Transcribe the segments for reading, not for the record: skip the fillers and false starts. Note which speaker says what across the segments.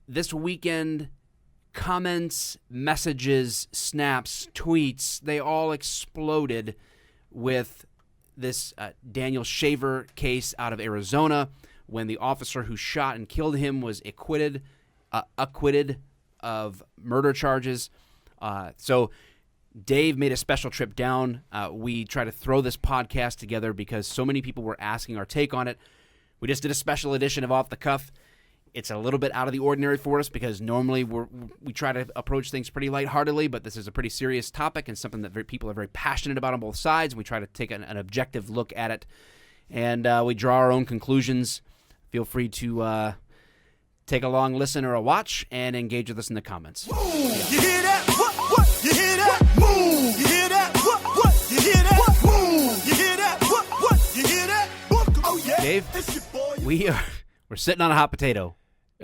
Speaker 1: this weekend, comments, messages, snaps, tweets, they all exploded with this Daniel Shaver case out of Arizona when the officer who shot and killed him was acquitted of murder charges. So Dave made a special trip down. We try to throw this podcast together because so many people were asking our take on it. We just did a special edition of Off the Cuff. It's a little bit out of the ordinary for us because normally we try to approach things pretty lightheartedly, but this is a pretty serious topic and something that people are very passionate about on both sides. We try to take an objective look at it, and we draw our own conclusions. Feel free to take a long listen or a watch and engage with us in the comments.
Speaker 2: Move. You hear that? What? You hear that? Move. You hear that? What? You hear that? Move. You hear that? What? You hear that? Oh yeah.
Speaker 1: Dave, we're sitting on a hot potato.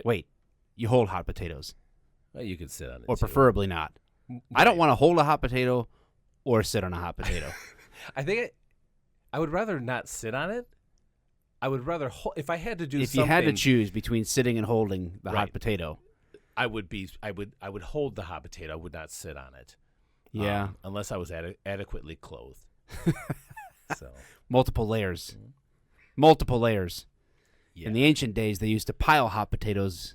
Speaker 1: Wait, you hold hot potatoes.
Speaker 3: Well, you could sit on it.
Speaker 1: Or
Speaker 3: too.
Speaker 1: preferably not. Right. I don't want to hold a hot potato or sit on a hot potato.
Speaker 3: I would rather not sit on it. I would rather if I had to do
Speaker 1: something. If you had to choose between sitting and holding the hot potato,
Speaker 3: I would hold the hot potato. I would not sit on it.
Speaker 1: Yeah,
Speaker 3: unless I was adequately clothed. So
Speaker 1: multiple layers. Multiple layers.
Speaker 3: Yeah.
Speaker 1: In the ancient days, they used to pile hot potatoes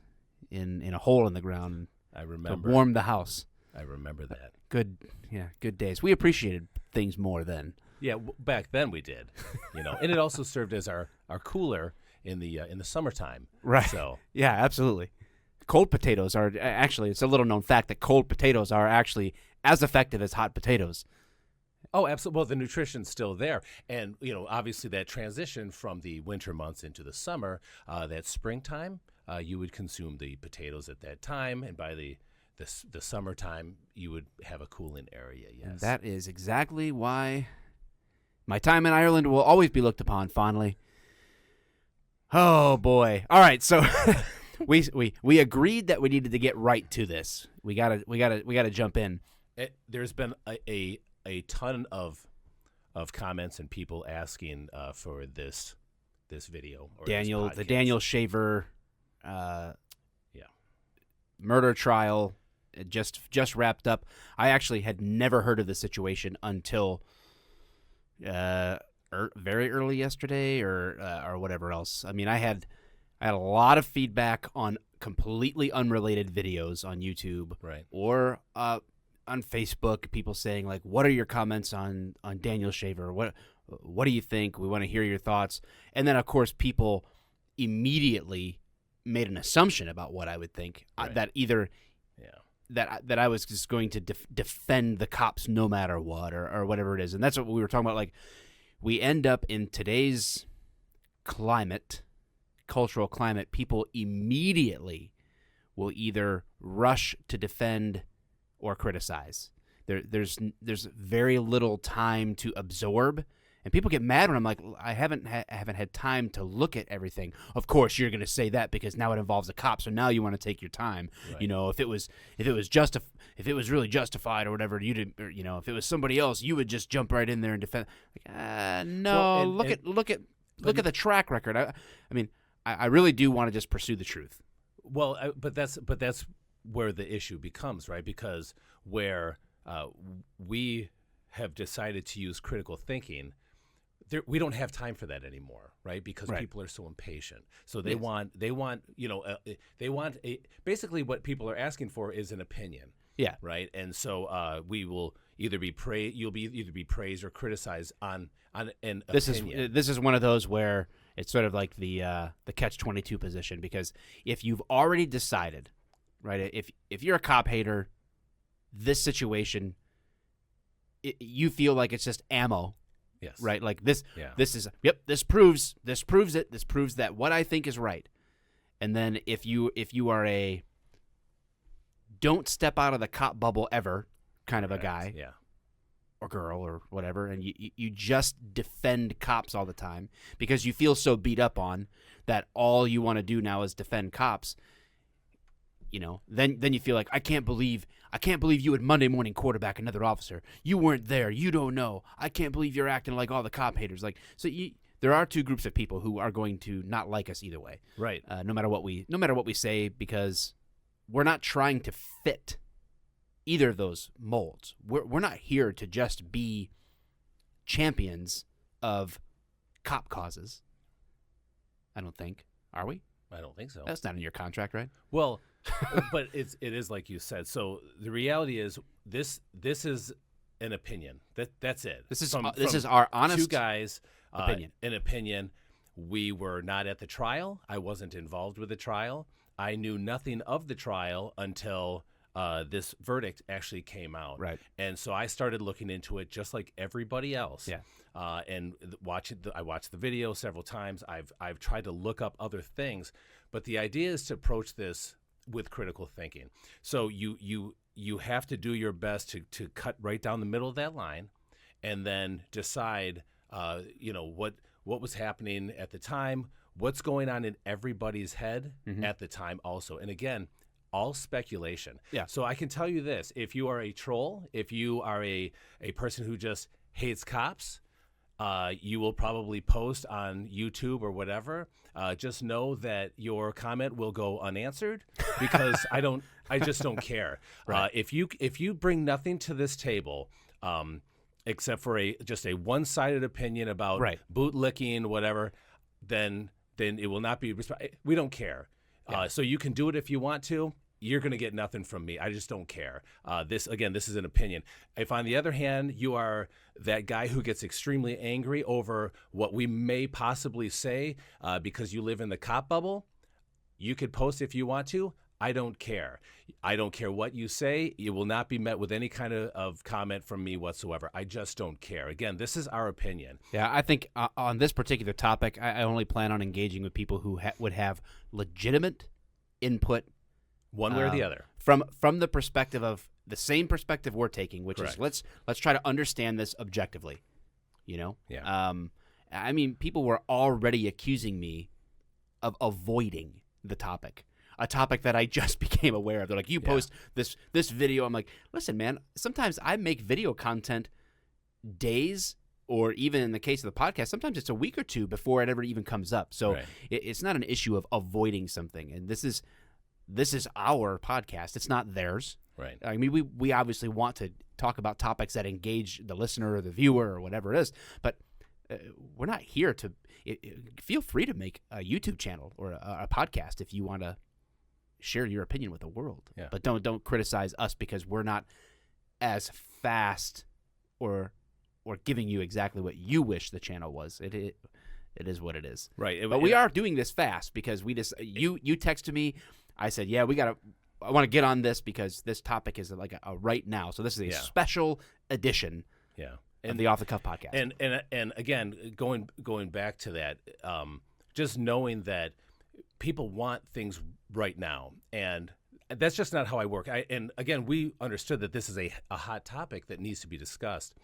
Speaker 1: in a hole in the ground.
Speaker 3: I remember.
Speaker 1: To warm the house.
Speaker 3: I remember that.
Speaker 1: Good days. We appreciated things more then.
Speaker 3: Yeah, back then we did, and it also served as our cooler in the summertime.
Speaker 1: Right.
Speaker 3: So
Speaker 1: yeah, absolutely. Cold potatoes are actually, it's a little known fact that cold potatoes are actually as effective as hot potatoes.
Speaker 3: Oh, absolutely. Well, the nutrition's still there. And, obviously that transition from the winter months into the summer, that springtime, you would consume the potatoes at that time. And by the summertime, you would have a cooling area, yes.
Speaker 1: And that is exactly why my time in Ireland will always be looked upon fondly. Oh, boy. All right, so we agreed that we needed to get right to this. We gotta jump in.
Speaker 3: There's been a ton of comments and people asking for this video or
Speaker 1: the Daniel Shaver murder trial. It just wrapped up. I actually had never heard of the situation until very early yesterday or whatever else. I mean, I had a lot of feedback on completely unrelated videos on YouTube,
Speaker 3: right,
Speaker 1: or on Facebook, people saying like, "What are your comments on Daniel Shaver? What do you think? We want to hear your thoughts." And then, of course, people immediately made an assumption about what I would think,
Speaker 3: right.
Speaker 1: That either that I was just going to defend the cops no matter what, or whatever it is. And that's what we were talking about. Like, we end up in today's cultural climate, people immediately will either rush to defend or criticize. There's very little time to absorb, and people get mad when I'm like, I haven't had time to look at everything. Of course, you're going to say that because now it involves a cop, so now you want to take your time. Right. If it was really justified or whatever, if it was somebody else, you would just jump right in there and defend. No, well, look at the track record. I mean, I really do want to just pursue the truth.
Speaker 3: Well, but that's where the issue becomes, right? Because where we have decided to use critical thinking, we don't have time for that anymore, right? Because people are so impatient. So they want basically what people are asking for is an opinion.
Speaker 1: Yeah.
Speaker 3: Right. And so we will either be you'll be either be praised or criticized on an opinion.
Speaker 1: This is one of those where it's sort of like the catch-22 position, because if you've already decided, right, if you're a cop hater, this situation, you feel like it's just ammo.
Speaker 3: Yes.
Speaker 1: Right. Like this. Yeah. This proves it. This proves that what I think is right. And then if you are a don't step out of the cop bubble ever kind of a guy, or girl or whatever, and you just defend cops all the time because you feel so beat up on that all you want to do now is defend cops. Then you feel like, I can't believe you would Monday morning quarterback another officer. You weren't there. You don't know. I can't believe you're acting like all the cop haters. Like, so there are two groups of people who are going to not like us either way.
Speaker 3: Right.
Speaker 1: No matter what we say, because we're not trying to fit either of those molds. We're not here to just be champions of cop causes. I don't think. Are we?
Speaker 3: I don't think so.
Speaker 1: That's not in your contract, right?
Speaker 3: Well, but it is like you said. So the reality is this is an opinion. That's it.
Speaker 1: This is
Speaker 3: from
Speaker 1: our honest
Speaker 3: two guys
Speaker 1: opinion.
Speaker 3: An opinion. We were not at the trial. I wasn't involved with the trial. I knew nothing of the trial until this verdict actually came out.
Speaker 1: Right.
Speaker 3: And so I started looking into it just like everybody else.
Speaker 1: Yeah.
Speaker 3: And I watched the video several times. I've tried to look up other things, but the idea is to approach this with critical thinking. So you have to do your best to cut right down the middle of that line, and then decide what was happening at the time, what's going on in everybody's head at the time also. And again, all speculation.
Speaker 1: Yeah.
Speaker 3: So I can tell you this: if you are a troll, if you are a person who just hates cops, you will probably post on YouTube or whatever. Just know that your comment will go unanswered because I just don't care.
Speaker 1: Right.
Speaker 3: If you bring nothing to this table, except for just a one-sided opinion about
Speaker 1: Right.
Speaker 3: bootlicking, whatever, then it will not be. We don't care.
Speaker 1: Yeah.
Speaker 3: So you can do it if you want to. You're going to get nothing from me. I just don't care. This is an opinion. If, on the other hand, you are that guy who gets extremely angry over what we may possibly say because you live in the cop bubble, you could post if you want to. I don't care. I don't care what you say. You will not be met with any kind of comment from me whatsoever. I just don't care. Again, this is our opinion.
Speaker 1: Yeah, I think on this particular topic, I only plan on engaging with people who would have legitimate input,
Speaker 3: One way or the other.
Speaker 1: from the perspective of the same perspective we're taking, which
Speaker 3: Correct.
Speaker 1: is let's try to understand this objectively. Yeah. I mean, people were already accusing me of avoiding the topic. A topic that I just became aware of. They're like, you post this video. I'm like, listen, man, sometimes I make video content days, or even in the case of the podcast, sometimes it's a week or two before it ever even comes up. So
Speaker 3: Right.
Speaker 1: it's not an issue of avoiding something. And this is our podcast. It's not theirs.
Speaker 3: Right.
Speaker 1: I mean, we obviously want to talk about topics that engage the listener or the viewer or whatever it is, but we're not here to feel free to make a YouTube channel or a podcast if you want to share your opinion with the world.
Speaker 3: Yeah.
Speaker 1: But don't criticize us because we're not as fast or giving you exactly what you wish the channel was. It is what it is.
Speaker 3: Right.
Speaker 1: But we are doing this fast because we just you texted me. I said, yeah, I want to get on this because this topic is like a right now. So this is a special edition of the Off the Cuff podcast.
Speaker 3: And again, going back to that, just knowing that people want things right now, and that's just not how I work. And again, we understood that this is a hot topic that needs to be discussed,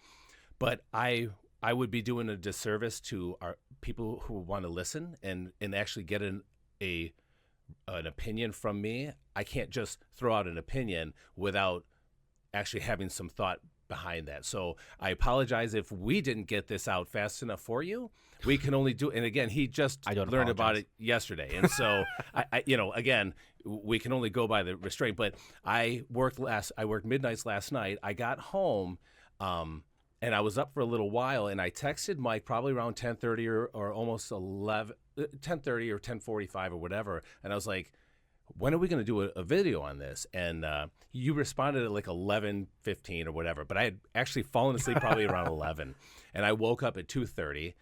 Speaker 3: but I would be doing a disservice to our people who want to listen and actually get an opinion from me. I can't just throw out an opinion without actually having some thought behind that. So I apologize if we didn't get this out fast enough for you. We can only do, and again, he just learned about it yesterday. And so again, we can only go by the restraint, but I worked midnights last night. I got home, and I was up for a little while, and I texted Mike probably around 10:30 or almost 10:30 or 10:45 or whatever. And I was like, when are we going to do a video on this? And you responded at like 11:15 or whatever, but I had actually fallen asleep probably around 11, and I woke up at 2:30.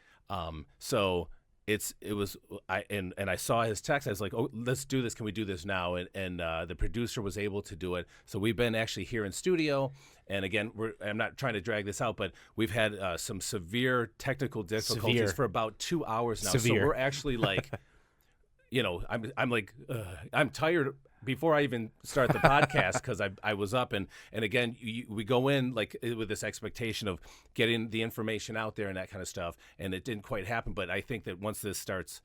Speaker 3: So I saw his text. I was like, oh, let's do this. Can we do this now? And the producer was able to do it. So we've been actually here in studio. And again, I'm not trying to drag this out, but we've had some severe technical difficulties for about 2 hours now. So we're actually like, I'm like, I'm tired before I even start the podcast because I was up. And again, we go in like with this expectation of getting the information out there and that kind of stuff. And it didn't quite happen. But I think that once this starts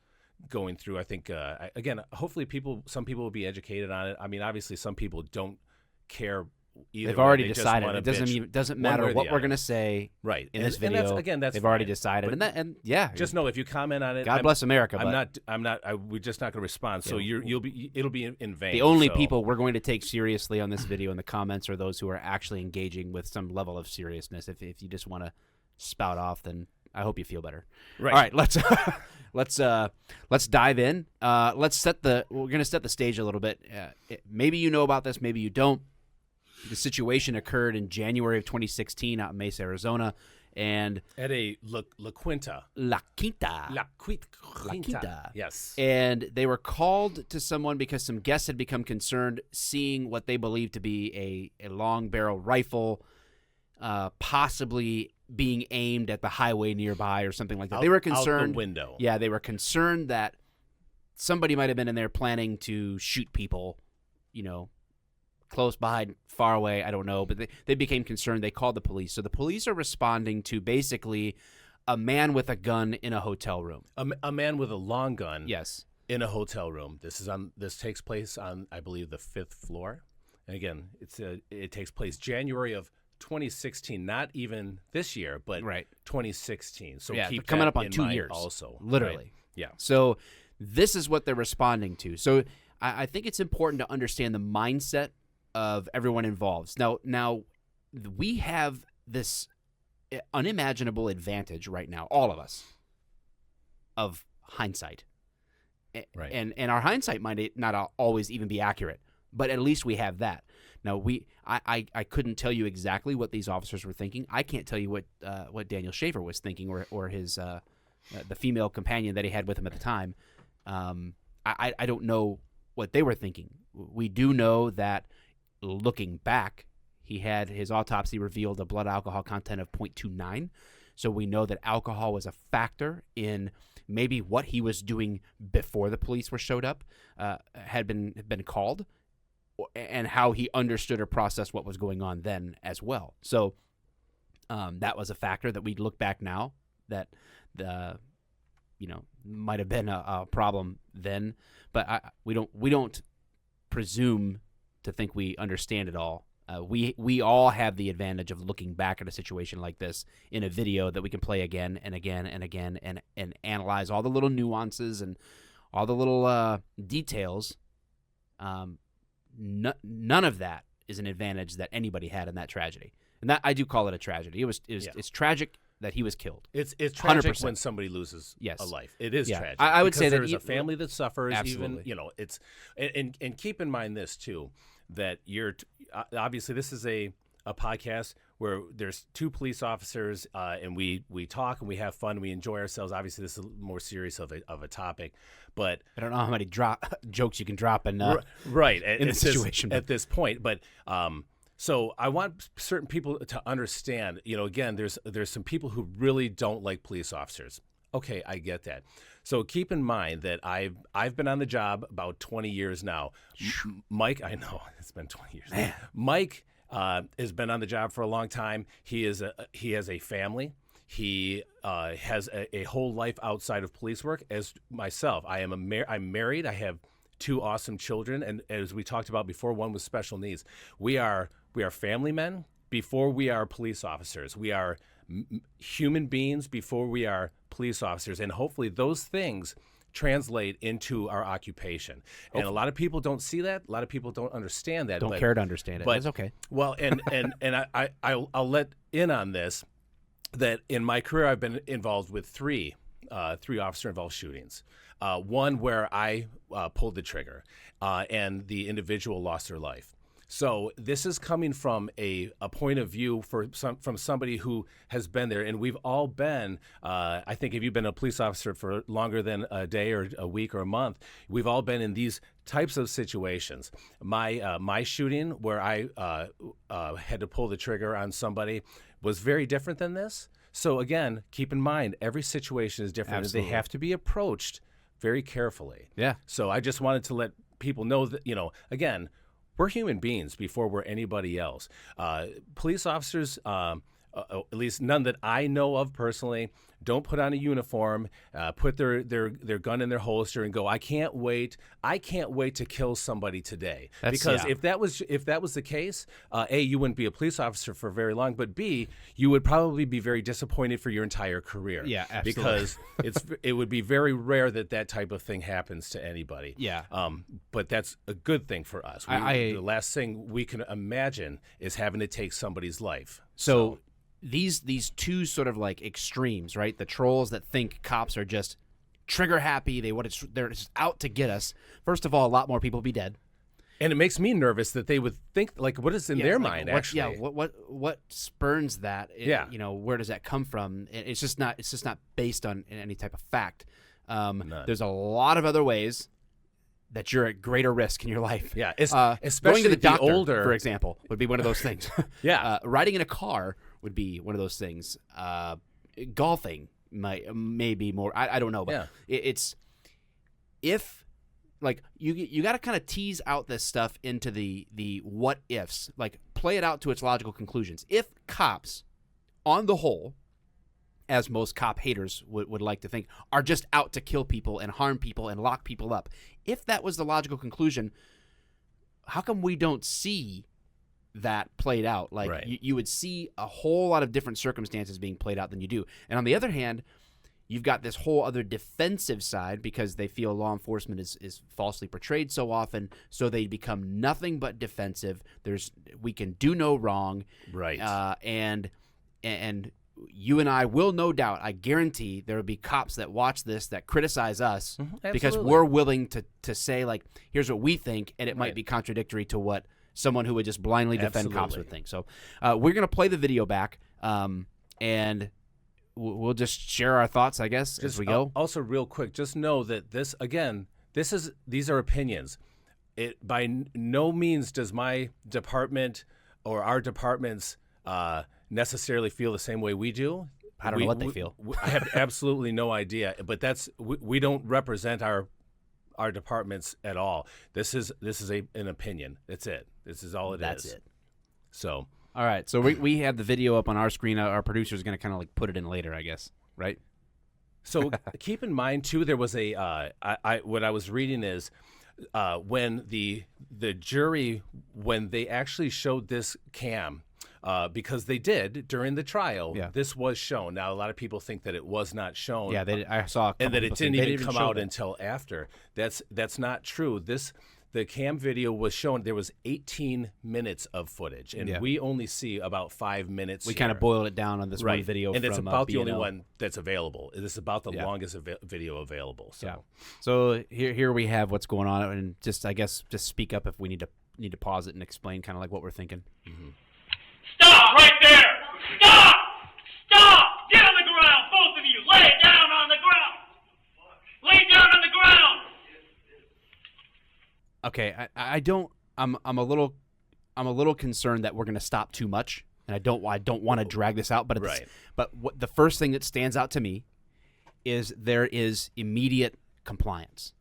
Speaker 3: going through, I think, again, hopefully some people will be educated on it. I mean, obviously some people don't care either
Speaker 1: They've
Speaker 3: way,
Speaker 1: already
Speaker 3: they just
Speaker 1: decided.
Speaker 3: wanna
Speaker 1: It doesn't
Speaker 3: bitch
Speaker 1: even doesn't
Speaker 3: one
Speaker 1: matter
Speaker 3: way or
Speaker 1: what
Speaker 3: the
Speaker 1: we're
Speaker 3: other.
Speaker 1: gonna say
Speaker 3: Right.
Speaker 1: in this
Speaker 3: And
Speaker 1: video.
Speaker 3: that's
Speaker 1: they've already
Speaker 3: fine.
Speaker 1: decided,
Speaker 3: But
Speaker 1: and yeah,
Speaker 3: just know if you comment on it,
Speaker 1: God bless America.
Speaker 3: I'm
Speaker 1: but
Speaker 3: not. We're just not going to respond. So it'll be in vain.
Speaker 1: the only
Speaker 3: so.
Speaker 1: people we're going to take seriously on this video in the comments are those who are actually engaging with some level of seriousness. If you just want to spout off, then I hope you feel better.
Speaker 3: Right.
Speaker 1: All right, let's dive in. We're going to set the stage a little bit. Maybe you know about this, maybe you don't. The situation occurred in January of 2016 out in Mesa, Arizona, and
Speaker 3: At a La Quinta.
Speaker 1: La Quinta.
Speaker 3: La Quinta.
Speaker 1: Quinta.
Speaker 3: Yes.
Speaker 1: And they were called to someone because some guests had become concerned seeing what they believed to be a long barrel rifle, possibly being aimed at the highway nearby or something like that. They were concerned.
Speaker 3: Out the window.
Speaker 1: Yeah, they were concerned that somebody might have been in there planning to shoot people, close by, far away, I don't know. But they became concerned. They called the police. So the police are responding to basically a man with a gun in a hotel room.
Speaker 3: A man with a long gun.
Speaker 1: Yes.
Speaker 3: In a hotel room. This takes place on, I believe, the 5th floor. And again, it takes place January of 2016, not even this year, but
Speaker 1: Right.
Speaker 3: 2016. So
Speaker 1: Yeah,
Speaker 3: keep
Speaker 1: coming
Speaker 3: that
Speaker 1: up on
Speaker 3: in
Speaker 1: 2
Speaker 3: mind
Speaker 1: years.
Speaker 3: also.
Speaker 1: Literally.
Speaker 3: Right? Yeah.
Speaker 1: So this is what they're responding to. So I think it's important to understand the mindset of everyone involved. Now we have this unimaginable advantage right now, all of us, of hindsight.
Speaker 3: Right.
Speaker 1: And our hindsight might not always even be accurate, but at least we have that. Now I couldn't tell you exactly what these officers were thinking. I can't tell you what Daniel Schaefer was thinking or his the female companion that he had with him at the time. I don't know what they were thinking. We do know that looking back, he had his autopsy revealed a blood alcohol content of 0.29. So we know that alcohol was a factor in maybe what he was doing before the police showed up, had been called, and how he understood or processed what was going on then as well. So that was a factor that we look back now that might have been a problem then, but we don't presume to think we understand it all. We all have the advantage of looking back at a situation like this in a video that we can play again and again and again and analyze all the little nuances and all the little details. None of that is an advantage that anybody had in that tragedy, and that I do call it a tragedy. It's tragic that he was killed.
Speaker 3: It's tragic
Speaker 1: 100%.
Speaker 3: when somebody loses
Speaker 1: Yes.
Speaker 3: a life. It is
Speaker 1: Yeah.
Speaker 3: tragic.
Speaker 1: I would
Speaker 3: because
Speaker 1: say that
Speaker 3: there's a family that suffers.
Speaker 1: Absolutely.
Speaker 3: Even it's and keep in mind this too, that obviously this is a podcast where there's two police officers and we talk and we have fun and we enjoy ourselves. Obviously this is more serious of a topic, but
Speaker 1: I don't know how many jokes you can drop in
Speaker 3: right
Speaker 1: in the situation
Speaker 3: at this point, but. So I want certain people to understand, again, there's some people who really don't like police officers. Okay, I get that. So keep in mind that I've been on the job about 20 years now. Mike, I know it's been 20 years.
Speaker 1: Man.
Speaker 3: Mike has been on the job for a long time. He has a family. He has a whole life outside of police work. As myself, I'm married. I have 2 awesome children, and as we talked about before, one with special needs. We are family men before we are police officers. We are human beings before we are police officers, and hopefully those things translate into our occupation. And a lot of people don't see that. A lot of people don't understand that.
Speaker 1: Don't care to understand it.
Speaker 3: But
Speaker 1: That's okay.
Speaker 3: Well, and I'll let in on this that in my career I've been involved with three officer-involved shootings. One where I pulled the trigger, and the individual lost their life. So this is coming from a point of view from somebody who has been there, and we've all been. I think if you've been a police officer for longer than a day or a week or a month, we've all been in these types of situations. My shooting, where I had to pull the trigger on somebody, was very different than this. So again, keep in mind every situation is different.
Speaker 1: Absolutely.
Speaker 3: They have to be approached very carefully.
Speaker 1: Yeah.
Speaker 3: So I just wanted to let people know that again. We're human beings before we're anybody else. Police officers at least none that I know of personally, don't put on a uniform, put their gun in their holster, and go, I can't wait to kill somebody today. Because if that was the case, A, you wouldn't be a police officer for very long, but B, you would probably be very disappointed for your entire career.
Speaker 1: Yeah, absolutely.
Speaker 3: Because it would be very rare that type of thing happens to anybody.
Speaker 1: Yeah.
Speaker 3: But that's a good thing for us. The last thing we can imagine is having to take somebody's life.
Speaker 1: So these two sort of like extremes, right? The trolls that think cops are just trigger happy, they're just out to get us. First of all, a lot more people be dead.
Speaker 3: And it makes me nervous that they would think, like, what is in their mind, actually?
Speaker 1: Yeah, what spurns that? You know, where does that come from? It's just not based on any type of fact. There's a lot of other ways that you're at greater risk in your life.
Speaker 3: Yeah, especially
Speaker 1: going to the doctor,
Speaker 3: older,
Speaker 1: for example, would be one of those things.
Speaker 3: Yeah,
Speaker 1: riding in a car would be one of those things. Golfing may be more. I don't know, but it's if. Like you got to kind of tease out this stuff into the what ifs, like play it out to its logical conclusions. If cops, on the whole, as most cop haters would like to think, are just out to kill people and harm people and lock people up, if that was the logical conclusion, how come we don't see that played out? Like you would see a whole lot of different circumstances being played out than you do. And on the other hand, you've got this whole other defensive side because they feel law enforcement is falsely portrayed so often, so they become nothing but defensive. We can do no wrong,
Speaker 3: right?
Speaker 1: And you and I will, no doubt, I guarantee there will be cops that watch this that criticize us because we're willing to say, like, here's what we think, and it might be contradictory to what someone who would just blindly defend cops would think. So we're going to play the video back, and we'll just share our thoughts, I guess, as we go.
Speaker 3: Also, real quick, just know that these are opinions. It by no means does my department or our departments necessarily feel the same way we do.
Speaker 1: I don't know what they feel.
Speaker 3: I have absolutely no idea. But we don't represent our departments at all. This is an opinion. That's it. This is all it is.
Speaker 1: That's it.
Speaker 3: So.
Speaker 1: All right, so we had the video up on our screen. Our producer is going to kind of like put it in later, I guess, right?
Speaker 3: So keep in mind too, there was what I was reading is when the jury, when they actually showed this cam, because they did during the trial, this was shown. Now a lot of people think that it was not shown.
Speaker 1: Yeah, I saw,
Speaker 3: and that it didn't even come out until after. That's not true. The cam video was shown. There was 18 minutes of footage, and we only see about 5 minutes.
Speaker 1: We kind of boiled it down on this one video,
Speaker 3: and it's about the
Speaker 1: B&L.
Speaker 3: only one that's available. This is about the longest video available. So,
Speaker 1: so here we have what's going on, and just speak up if we need to pause it and explain kind of like what we're thinking.
Speaker 3: Mm-hmm.
Speaker 4: Stop right there! Stop! Stop! Get on the ground, both of you. Lay down on the ground. Lay down on the ground.
Speaker 1: Okay, I'm a little concerned that we're going to stop too much, and I don't want to drag this out. But what the first thing that stands out to me is there is immediate compliance.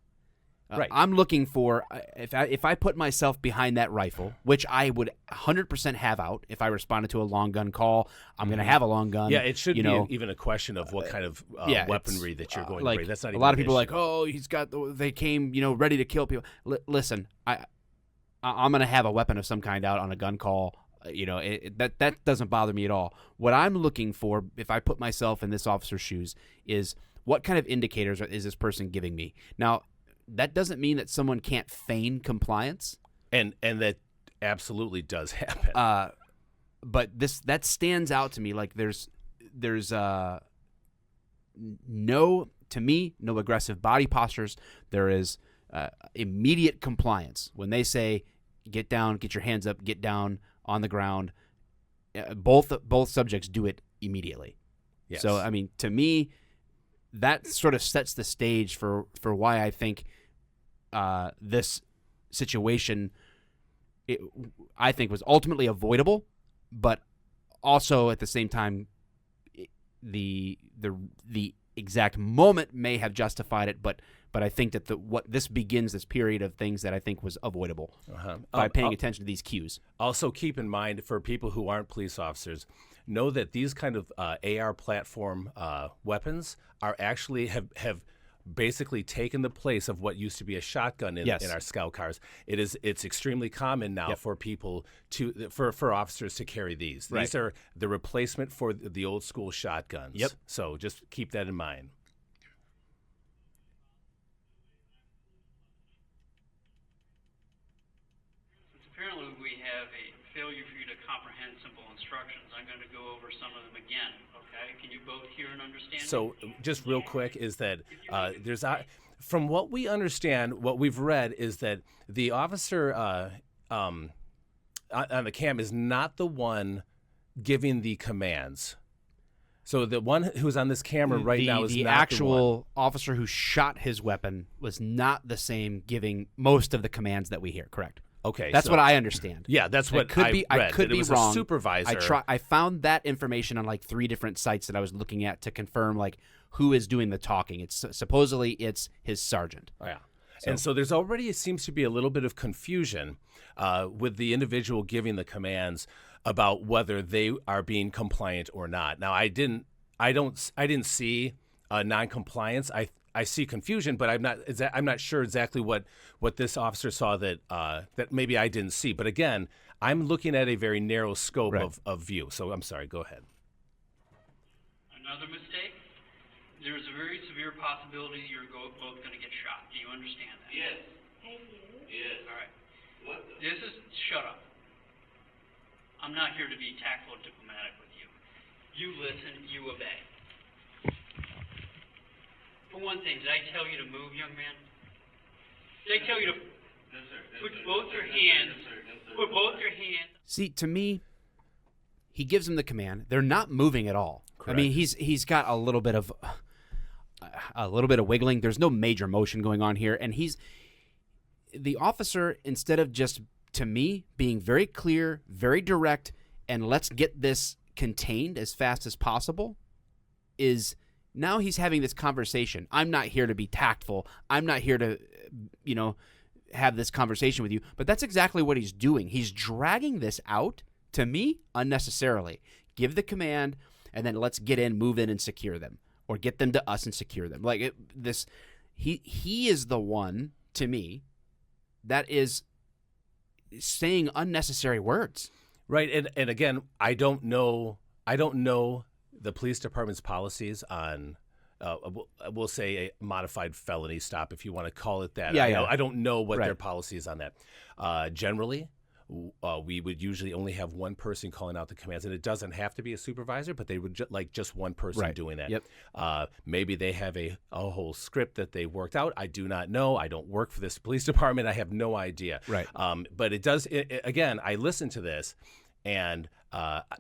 Speaker 1: I'm looking for if I put myself behind that rifle, which I would 100% have out if I responded to a long gun call. I'm going to have a long gun.
Speaker 3: Yeah, it should be even a question of what kind of weaponry that you're going to bring. That's not even
Speaker 1: a lot of people
Speaker 3: issue.
Speaker 1: Like, oh, they came ready to kill people. Listen, I'm going to have a weapon of some kind out on a gun call. That doesn't bother me at all. What I'm looking for, if I put myself in this officer's shoes, is what kind of indicators is this person giving me? Now, that doesn't mean that someone can't feign compliance,
Speaker 3: and that absolutely does happen.
Speaker 1: But that stands out to me. Like there's no aggressive body postures. There is immediate compliance when they say get down, get your hands up, get down on the ground. Both subjects do it immediately.
Speaker 3: Yes.
Speaker 1: So I mean, to me, that sort of sets the stage for why I think this situation, I think, was ultimately avoidable, but also at the same time, the exact moment may have justified it, but But I think that what this begins this period of things that I think was avoidable by paying attention to these cues.
Speaker 3: Also, keep in mind for people who aren't police officers, know that these kind of AR platform weapons are actually have basically taken the place of what used to be a shotgun in our scout cars. It's extremely common now for people for officers to carry these. These are the replacement for the old school shotguns.
Speaker 1: Yep.
Speaker 3: So just keep that in mind.
Speaker 5: Apparently we have a failure for you to comprehend simple instructions. I'm going to go over some of them again, okay? Can you both hear and understand?
Speaker 3: So just real quick is that from what we understand, what we've read is that the officer on the cam is not the one giving the commands. So the one who's on this camera right now is
Speaker 1: the
Speaker 3: not
Speaker 1: actual officer who shot his weapon was not the same giving most of the commands that we hear, correct?
Speaker 3: Okay,
Speaker 1: that's
Speaker 3: so,
Speaker 1: what I understand.
Speaker 3: Yeah, that's what
Speaker 1: could
Speaker 3: I
Speaker 1: be.
Speaker 3: read.
Speaker 1: I could
Speaker 3: that it
Speaker 1: be
Speaker 3: was
Speaker 1: wrong.
Speaker 3: A supervisor.
Speaker 1: I found that information on like 3 different sites that I was looking at to confirm like who is doing the talking. It's supposedly it's his sergeant.
Speaker 3: Oh, yeah. And so there's already seems to be a little bit of confusion with the individual giving the commands about whether they are being compliant or not. Now, I didn't see non-compliance. I see confusion, but I'm not sure exactly what this officer saw that maybe I didn't see. But again, I'm looking at a very narrow scope of view. So I'm sorry. Go ahead.
Speaker 5: Another mistake. There's a very severe possibility you're both going to get shot. Do you understand that?
Speaker 4: Yes.
Speaker 6: I do.
Speaker 4: Yes.
Speaker 5: All right.
Speaker 4: What the?
Speaker 5: This is shut up. I'm not here to be tactful and diplomatic with you. You listen. You obey. For one thing, did I tell you to move, young man? Did I tell you to put both your hands? Put both your hands.
Speaker 1: See, to me, he gives them the command. They're not moving at all.
Speaker 3: Correct.
Speaker 1: I mean, he's got a little bit of wiggling. There's no major motion going on here, and the officer, instead of just, to me, being very clear, very direct, and let's get this contained as fast as possible, is now he's having this conversation. I'm not here to be tactful. I'm not here to, have this conversation with you. But that's exactly what he's doing. He's dragging this out, to me, unnecessarily. Give the command, and then let's get in, move in, and secure them. Or get them to us and secure them. He is the one, to me, that is saying unnecessary words.
Speaker 3: Right, and again, I don't know the police department's policies on, we'll say a modified felony stop, if you want to call it that. I don't know what their policy is on that. Generally, we would usually only have one person calling out the commands, and it doesn't have to be a supervisor, but they would like just one person doing that.
Speaker 1: Yep.
Speaker 3: Maybe they have a whole script that they worked out. I do not know. I don't work for this police department. I have no idea.
Speaker 1: Right.
Speaker 3: But it does. Again, I listen to this, and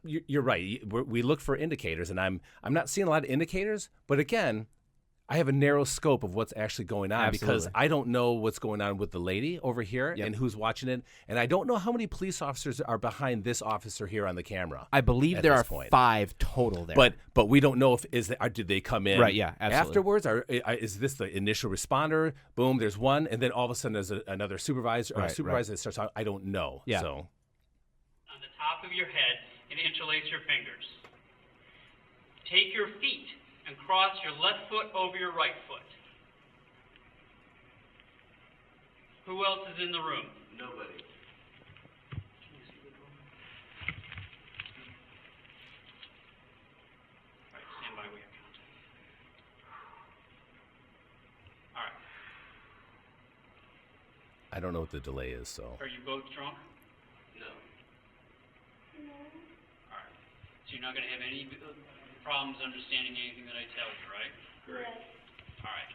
Speaker 3: you're right. We look for indicators, and I'm not seeing a lot of indicators. But again, I have a narrow scope of what's actually going on because I don't know what's going on with the lady over here and who's watching it, and I don't know how many police officers are behind this officer here on the camera.
Speaker 1: I believe there are 5 total there.
Speaker 3: But we don't know if did they come in
Speaker 1: absolutely.
Speaker 3: afterwards, or is this the initial responder? Boom, there's one, and then all of a sudden there's another supervisor or a supervisor that starts talking. I don't know.
Speaker 1: Yeah.
Speaker 3: So
Speaker 5: On the top of your head and interlace your fingers. Take your feet and cross your left foot over your right foot. Who else is in the room?
Speaker 4: Nobody.
Speaker 5: All right, stand by, we have contact. All right.
Speaker 3: I don't know what the delay is. So
Speaker 5: Are you both drunk?
Speaker 4: No.
Speaker 5: All right. So you're not going to have any problems understanding anything that I tell you, right?
Speaker 4: Correct.
Speaker 5: All right.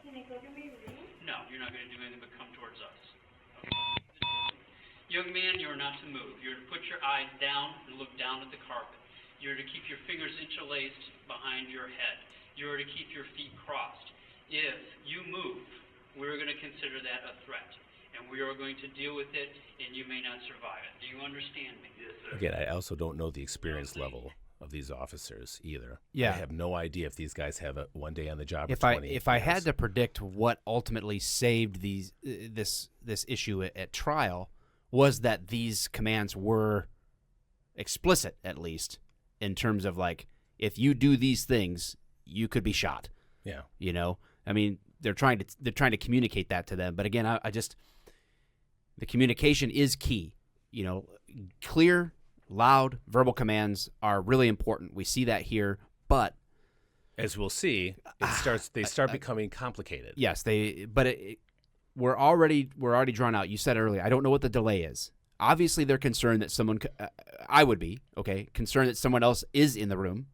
Speaker 6: Can I go to my room?
Speaker 5: No, you're not going to do anything but come towards us. Young man, you are not to move. You're to put your eyes down and look down at the carpet. You're to keep your fingers interlaced behind your head. You're to keep your feet crossed. If you move, we're going to consider that a threat, and we are going to deal with it, and you may not survive it. Do you understand me?
Speaker 4: Yes, sir.
Speaker 3: again, I also don't know the experience level of these officers either.
Speaker 1: Yeah.
Speaker 3: I have no idea if these guys have a one day on the job.
Speaker 1: If
Speaker 3: or
Speaker 1: I
Speaker 3: 20
Speaker 1: if I had
Speaker 3: years.
Speaker 1: to predict what ultimately saved this issue at trial, was that these commands were explicit, at least in terms of like, if you do these things, you could be shot.
Speaker 3: Yeah.
Speaker 1: You know, I mean, they're trying to communicate that to them. But again, I just, the communication is key. You know, clear, loud, verbal commands are really important. We see that here, but
Speaker 3: As we'll see, they start becoming complicated.
Speaker 1: yes, we're already drawn out. You said earlier, I don't know what the delay is. Obviously, they're concerned that someone, I would be, okay, concerned that someone else is in the room.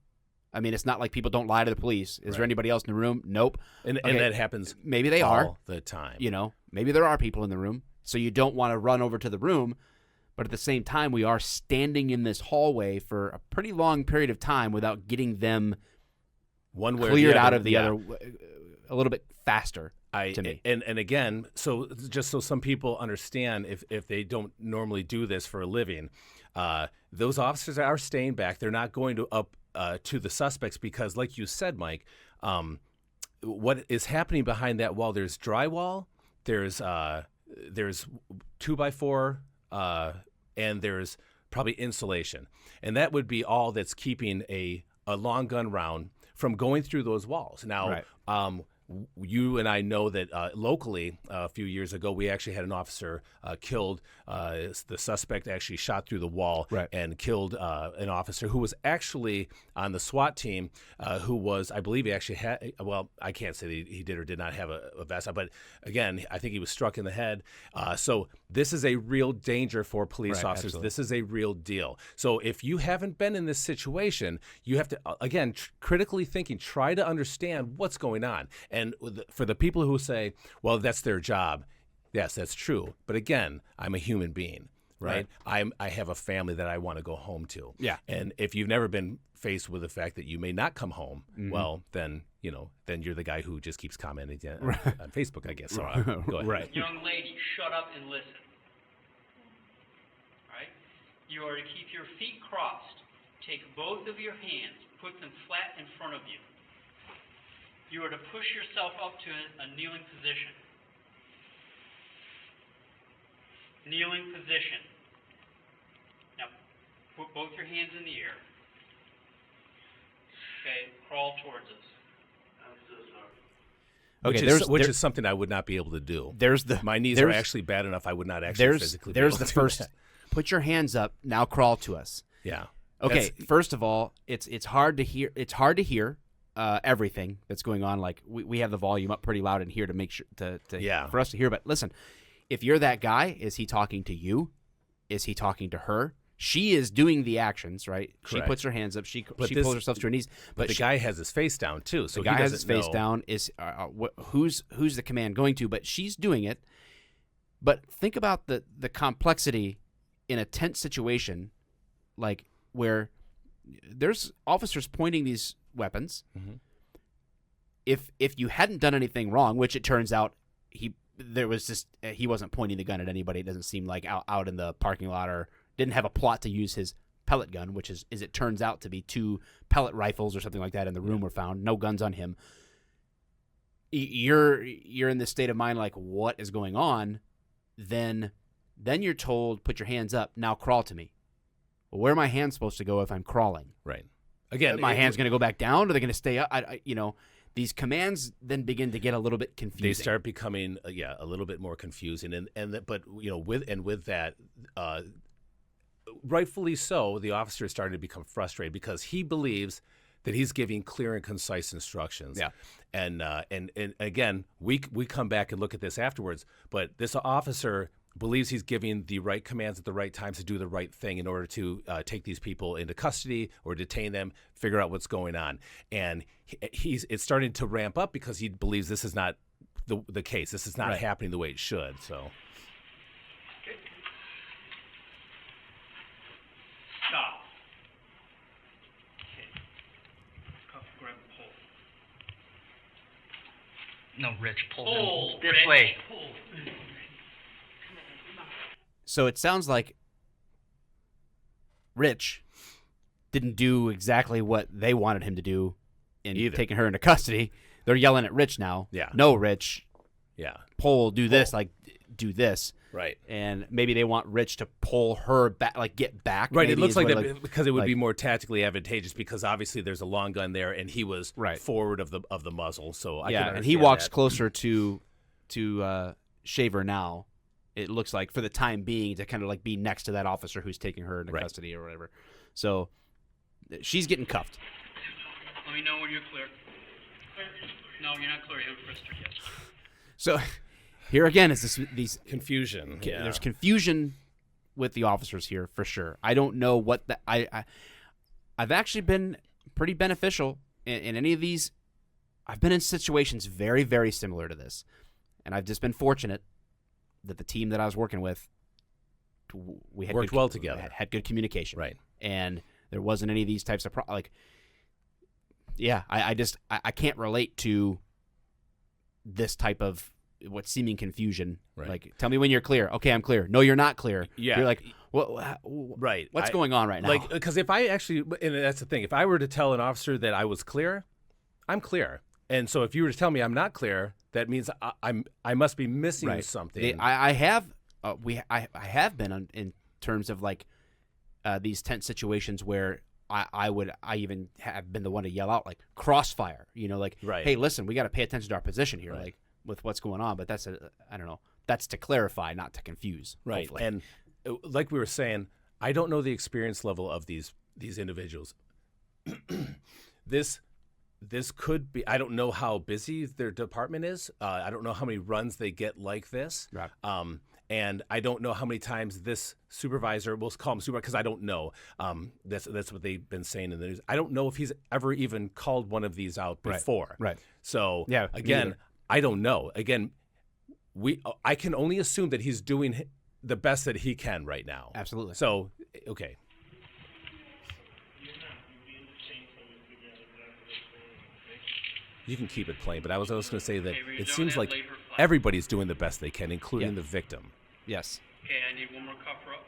Speaker 1: I mean, it's not like people don't lie to the police. Is there anybody else in the room? Nope.
Speaker 3: And
Speaker 1: Okay,
Speaker 3: that happens
Speaker 1: maybe they
Speaker 3: all
Speaker 1: are.
Speaker 3: the time.
Speaker 1: You know, maybe there are people in the room, so you don't want to run over to the room. But at the same time, we are standing in this hallway for a pretty long period of time without getting them
Speaker 3: One way or
Speaker 1: cleared
Speaker 3: the other,
Speaker 1: out of the
Speaker 3: yeah.
Speaker 1: other a little bit faster to me.
Speaker 3: And again, so just so some people understand, if they don't normally do this for a living, those officers are staying back. They're not going up to the suspects because, like you said, Mike, what is happening behind that wall? There's drywall, there's 2x4, and there's probably insulation, and that would be all that's keeping a long gun round from going through those walls. Now, you and I know that locally a few years ago, we actually had an officer killed. The suspect actually shot through the wall and killed an officer who was actually on the SWAT team, who was, I believe he actually had, well, I can't say that he did or did not have a vest on, but again, I think he was struck in the head. So this is a real danger for police officers.
Speaker 1: Absolutely.
Speaker 3: This is a real deal. So if you haven't been in this situation, you have to, again, critically thinking, try to understand what's going on. And for the people who say, well, that's their job, yes, that's true. But again, I'm a human being, right? I have a family that I want to go home to.
Speaker 1: Yeah.
Speaker 3: And if you've never been faced with the fact that you may not come home, well, then you're the guy who just keeps commenting on Facebook, I guess. So, go ahead.
Speaker 1: Right.
Speaker 5: Young lady, shut up and listen. All right? You are to keep your feet crossed. Take both of your hands, put them flat in front of you. You are to push yourself up to a kneeling position. Kneeling position. Now, put both your hands in the air. Okay, crawl towards us.
Speaker 1: Okay,
Speaker 3: Which is something I would not be able to do. My knees are actually bad enough. I would not actually physically.
Speaker 1: There's
Speaker 3: be
Speaker 1: the
Speaker 3: able to do
Speaker 1: first.
Speaker 3: that.
Speaker 1: Put your hands up. Now crawl to us.
Speaker 3: Yeah.
Speaker 1: Okay. First of all, it's hard to hear. It's hard to hear everything that's going on. Like we have the volume up pretty loud in here to make sure for us to hear. But listen, if you're that guy, is he talking to you? Is he talking to her? She is doing the actions, right?
Speaker 3: Correct.
Speaker 1: She puts her hands up. She pulls herself to her knees.
Speaker 3: But the guy has his face down too, so
Speaker 1: the guy
Speaker 3: he
Speaker 1: has
Speaker 3: doesn't
Speaker 1: his face
Speaker 3: know.
Speaker 1: down. Is who's the command going to? But she's doing it. But think about the complexity in a tense situation, like where there's officers pointing these weapons.
Speaker 3: Mhm.
Speaker 1: If you hadn't done anything wrong, which it turns out he wasn't pointing the gun at anybody. It doesn't seem like out in the parking lot, or didn't have a plot to use his pellet gun, which is it turns out to be 2 pellet rifles or something like that in the room were found. No guns on him. You're in this state of mind like, what is going on? Then you're told, put your hands up, now crawl to me. Well, where are my hands supposed to go if I'm crawling?
Speaker 3: Right. Again,
Speaker 1: My hands going to go back down? Are they going to stay up? These commands then begin to get a little bit confusing.
Speaker 3: they start becoming a little bit more confusing, but with that, rightfully so, the officer is starting to become frustrated because he believes that he's giving clear and concise instructions.
Speaker 1: Yeah.
Speaker 3: And again, we come back and look at this afterwards, but this officer believes he's giving the right commands at the right times to do the right thing in order to take these people into custody or detain them, figure out what's going on. And it's starting to ramp up because he believes this is not the case. This is not happening the way it should. So.
Speaker 5: Stop. Okay. Cuff, grab the pole.
Speaker 7: No, Rich, pull
Speaker 5: Pull,
Speaker 7: this
Speaker 5: Rich,
Speaker 7: way.
Speaker 5: pull.
Speaker 1: So it sounds like Rich didn't do exactly what they wanted him to do in
Speaker 3: Either.
Speaker 1: taking her into custody. They're yelling at Rich now.
Speaker 3: Yeah.
Speaker 1: No, Rich.
Speaker 3: Yeah.
Speaker 1: Pull, do this, like do this.
Speaker 3: Right.
Speaker 1: And maybe they want Rich to pull her back, like get back.
Speaker 3: Right. It
Speaker 1: maybe
Speaker 3: looks
Speaker 1: is
Speaker 3: like
Speaker 1: what,
Speaker 3: that because it would be more tactically advantageous because obviously there's a long gun there and he was forward of the muzzle. So I can
Speaker 1: and he
Speaker 3: understand
Speaker 1: walks
Speaker 3: that.
Speaker 1: closer to Shaver now. It looks like for the time being to kind of like be next to that officer who's taking her into custody or whatever. So she's getting cuffed.
Speaker 5: Let me know when you're clear. No, you're not clear. You haven't frisked her yet.
Speaker 1: So here again is these
Speaker 3: confusion.
Speaker 1: There's confusion with the officers here for sure. I don't know what I've actually been pretty beneficial in any of these. I've been in situations very, very similar to this, and I've just been fortunate that the team that I was working with, we had
Speaker 3: worked well together,
Speaker 1: had good communication,
Speaker 3: right? And
Speaker 1: there wasn't any of these types of I can't relate to this type of what seeming confusion.
Speaker 3: Right.
Speaker 1: Like, tell me when you're clear. Okay, I'm clear. No, you're not clear.
Speaker 3: Yeah.
Speaker 1: You're like,
Speaker 3: right.
Speaker 1: What's going on right now?
Speaker 3: Like, because if I actually, and that's the thing, if I were to tell an officer that I was clear, I'm clear. And so if you were to tell me I'm not clear, that means I must be missing something.
Speaker 1: I have been in terms of like these tense situations where I even have been the one to yell out like crossfire, like, hey, listen, we got to pay attention to our position here, like with what's going on. But that's I don't know. That's to clarify, not to confuse.
Speaker 3: Right.
Speaker 1: Hopefully.
Speaker 3: And like we were saying, I don't know the experience level of these individuals. This could be. I don't know how busy their department is. I don't know how many runs they get like this.
Speaker 1: Right.
Speaker 3: And I don't know how many times this supervisor, we'll call him supervisor because I don't know. That's what they've been saying in the news. I don't know if he's ever even called one of these out before.
Speaker 1: Right.
Speaker 3: So
Speaker 1: yeah,
Speaker 3: again, I don't know. Again, I can only assume that he's doing the best that he can right now.
Speaker 1: Absolutely.
Speaker 3: So, okay. You can keep it plain, but I was also going to say that it seems like everybody's doing the best they can, including the victim.
Speaker 1: Yes.
Speaker 5: Okay, I need one more cover up.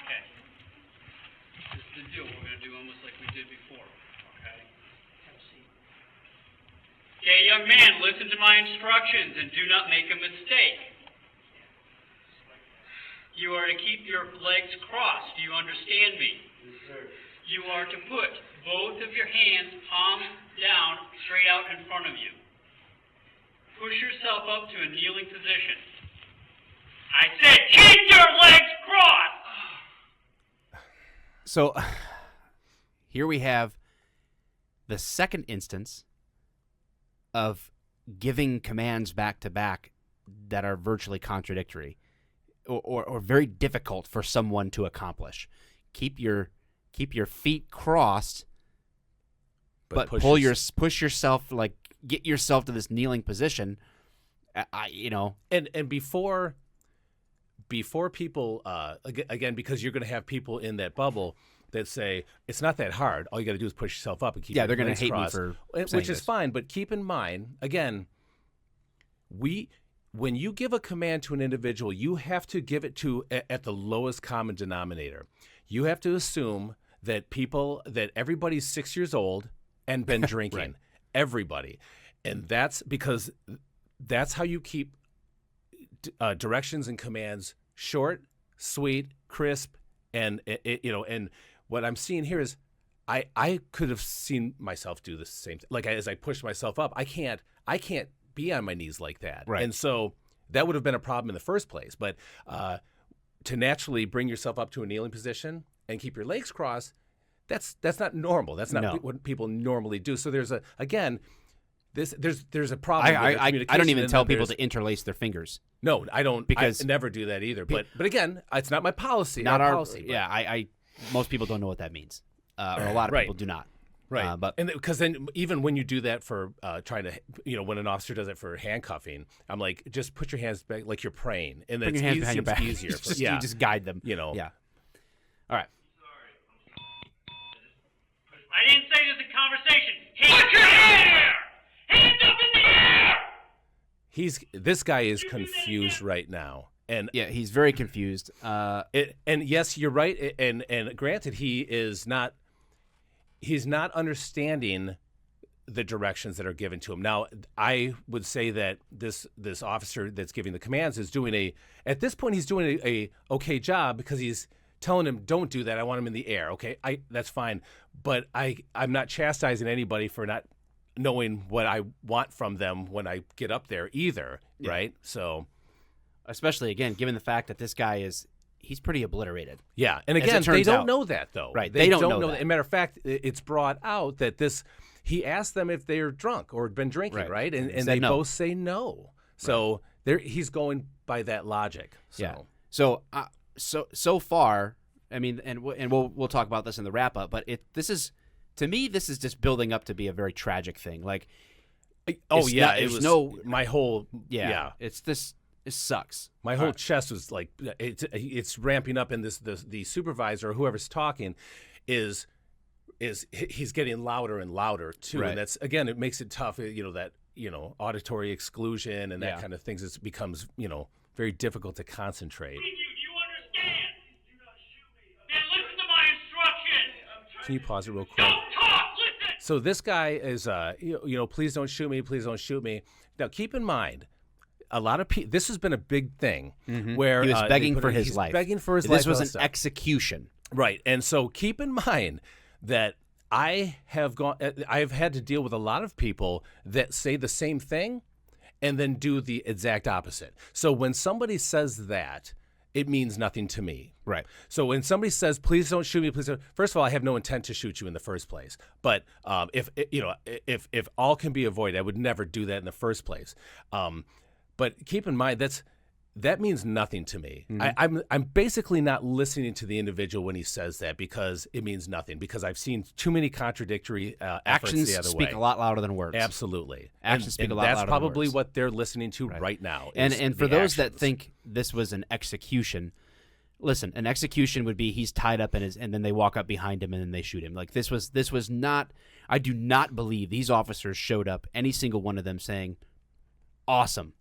Speaker 5: Okay. This is the deal. We're going to do almost like we did before. Okay? Have a seat. Okay, young man, listen to my instructions and do not make a mistake. You are to keep your legs crossed. Do you understand me? Yes, sir. You are to put both of your hands palms down straight out in front of you. Push yourself up to a kneeling position. I said keep your legs crossed!
Speaker 1: So here we have the second instance of giving commands back to back that are virtually contradictory or very difficult for someone to accomplish. Keep your feet crossed, but push yourself, like get yourself to this kneeling position.
Speaker 3: And before people again, because you're going to have people in that bubble that say it's not that hard. All you got to do is push yourself up and keep.
Speaker 1: Yeah,
Speaker 3: your
Speaker 1: they're going
Speaker 3: legs
Speaker 1: to hate
Speaker 3: crossed,
Speaker 1: me for
Speaker 3: which is fine. But keep in mind, again, when you give a command to an individual, you have to give it to at the lowest common denominator. You have to assume that everybody's 6 years old and been drinking.
Speaker 1: Right.
Speaker 3: Everybody. And that's because that's how you keep directions and commands short, sweet, crisp, and and what I'm seeing here is I could have seen myself do the same thing. Like as I push myself up, I can't be on my knees like that.
Speaker 1: Right.
Speaker 3: And so that would have been a problem in the first place. But to naturally bring yourself up to a kneeling position and keep your legs crossed, that's not normal. That's not what people normally do. So there's a problem.
Speaker 1: I don't even tell people to interlace their fingers.
Speaker 3: No, I don't.
Speaker 1: Because
Speaker 3: I never do that either. But again, it's not my policy.
Speaker 1: Not our
Speaker 3: policy.
Speaker 1: Yeah, I most people don't know what that means, or a lot of people do not.
Speaker 3: Right,
Speaker 1: but
Speaker 3: because then even when you do that for trying to, when an officer does it for handcuffing, I'm like, just put your hands back like you're praying, and then
Speaker 1: put your hands behind your back.
Speaker 3: Easier.
Speaker 1: You just guide them.
Speaker 3: Yeah.
Speaker 1: All right.
Speaker 5: I didn't say this in conversation. Hands in the air! Hands up in the air!
Speaker 3: This guy is confused right now. And
Speaker 1: Yeah, he's very confused.
Speaker 3: and yes, you're right. And granted, he's not understanding the directions that are given to him. Now, I would say that this officer that's giving the commands is doing at this point he's doing a okay job, because he's telling him, don't do that. I want him in the air. Okay, that's fine. But I'm not chastising anybody for not knowing what I want from them when I get up there either.
Speaker 1: Yeah.
Speaker 3: Right. So.
Speaker 1: Especially, again, given the fact that this guy he's pretty obliterated.
Speaker 3: Yeah, and
Speaker 1: As it
Speaker 3: again, they
Speaker 1: turns
Speaker 3: don't
Speaker 1: out.
Speaker 3: know that, though.
Speaker 1: Right,
Speaker 3: They
Speaker 1: don't know
Speaker 3: that.
Speaker 1: that.
Speaker 3: As a matter of fact, it's brought out that he asked them if they're drunk or had been drinking, right? And
Speaker 1: Said
Speaker 3: they
Speaker 1: no.
Speaker 3: both say no. So he's going by that logic. So.
Speaker 1: Yeah. So far, I mean, and we'll talk about this in the wrap up, but this is just building up to be a very tragic thing. Like,
Speaker 3: Oh yeah,
Speaker 1: it
Speaker 3: it
Speaker 1: was
Speaker 3: was
Speaker 1: no
Speaker 3: my whole
Speaker 1: It's this. It sucks.
Speaker 3: My whole chest was like it's ramping up, and the supervisor or whoever's talking is he's getting louder and louder too,
Speaker 1: Right.
Speaker 3: and that's again it makes it tough. That auditory exclusion and that
Speaker 1: Yeah.
Speaker 3: kind of things. It becomes very difficult to concentrate.
Speaker 4: Do you understand? Then listen to my instructions.
Speaker 3: Can you pause it real quick?
Speaker 4: Don't talk. Listen.
Speaker 3: So this guy is please don't shoot me, please don't shoot me. Now keep in mind, a lot of people. This has been a big thing where
Speaker 1: He was begging for his
Speaker 3: he's
Speaker 1: life.
Speaker 3: begging for his
Speaker 1: This
Speaker 3: life.
Speaker 1: was
Speaker 3: all
Speaker 1: an
Speaker 3: that stuff.
Speaker 1: execution.
Speaker 3: Right. And so keep in mind that I've had to deal with a lot of people that say the same thing and then do the exact opposite. So when somebody says that, it means nothing to me.
Speaker 1: Right.
Speaker 3: So when somebody says, please don't shoot me, please don't, first of all, I have no intent to shoot you in the first place. But if all can be avoided, I would never do that in the first place. But keep in mind, that means nothing to me. I'm basically not listening to the individual when he says that, because it means nothing, because I've seen too many contradictory efforts
Speaker 1: Actions
Speaker 3: the other
Speaker 1: speak
Speaker 3: way.
Speaker 1: a lot louder than words.
Speaker 3: Absolutely.
Speaker 1: Actions speak
Speaker 3: and
Speaker 1: a lot
Speaker 3: that's
Speaker 1: louder than
Speaker 3: probably
Speaker 1: words.
Speaker 3: what they're listening to right now.
Speaker 1: And
Speaker 3: is
Speaker 1: for
Speaker 3: the
Speaker 1: those that
Speaker 3: actions.
Speaker 1: think this was an execution, listen, an execution would be he's tied up and then they walk up behind him and then they shoot him. Like this was not. I do not believe these officers showed up, any single one of them, saying, "Awesome."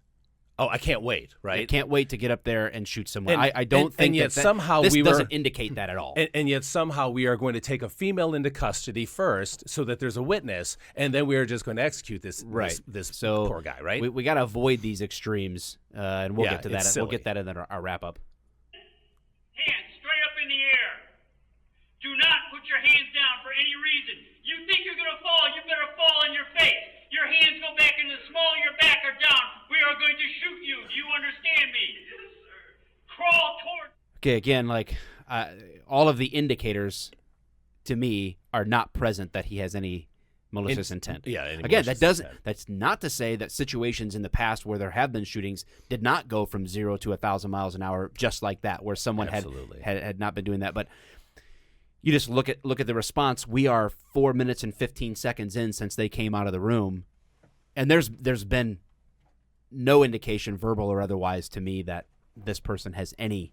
Speaker 3: Oh, I can't wait, right?
Speaker 1: I can't wait to get up there and shoot someone.
Speaker 3: And-
Speaker 1: I don't
Speaker 3: and
Speaker 1: think
Speaker 3: yet
Speaker 1: that
Speaker 3: somehow
Speaker 1: this
Speaker 3: we were-
Speaker 1: doesn't indicate that at all.
Speaker 3: And yet somehow we are going to take a female into custody first, so that there's a witness, and then we are just going to execute this
Speaker 1: So
Speaker 3: poor guy, right?
Speaker 1: We got to avoid these extremes, and we'll
Speaker 3: Yeah,
Speaker 1: get to that.
Speaker 3: it's
Speaker 1: We'll
Speaker 3: silly.
Speaker 1: get that in our wrap up.
Speaker 4: Hands straight up in the air. Do not put your hands down for any reason. You think you're going to fall, you better fall in your face. Your hands go back in the small of your back or down. We are going to shoot you. Do you understand me? Yes, sir. Crawl toward.
Speaker 1: Okay, again, like all of the indicators to me are not present that he has any malicious intent.
Speaker 3: yeah, any
Speaker 1: Again,
Speaker 3: malicious intent.
Speaker 1: that's not to say that situations in the past where there have been shootings did not go from 0 to 1,000 miles an hour just like that, where someone
Speaker 3: Absolutely.
Speaker 1: had not been doing that. But you just look at the response. We are 4 minutes and 15 seconds in since they came out of the room, and there's been no indication, verbal or otherwise, to me that this person has any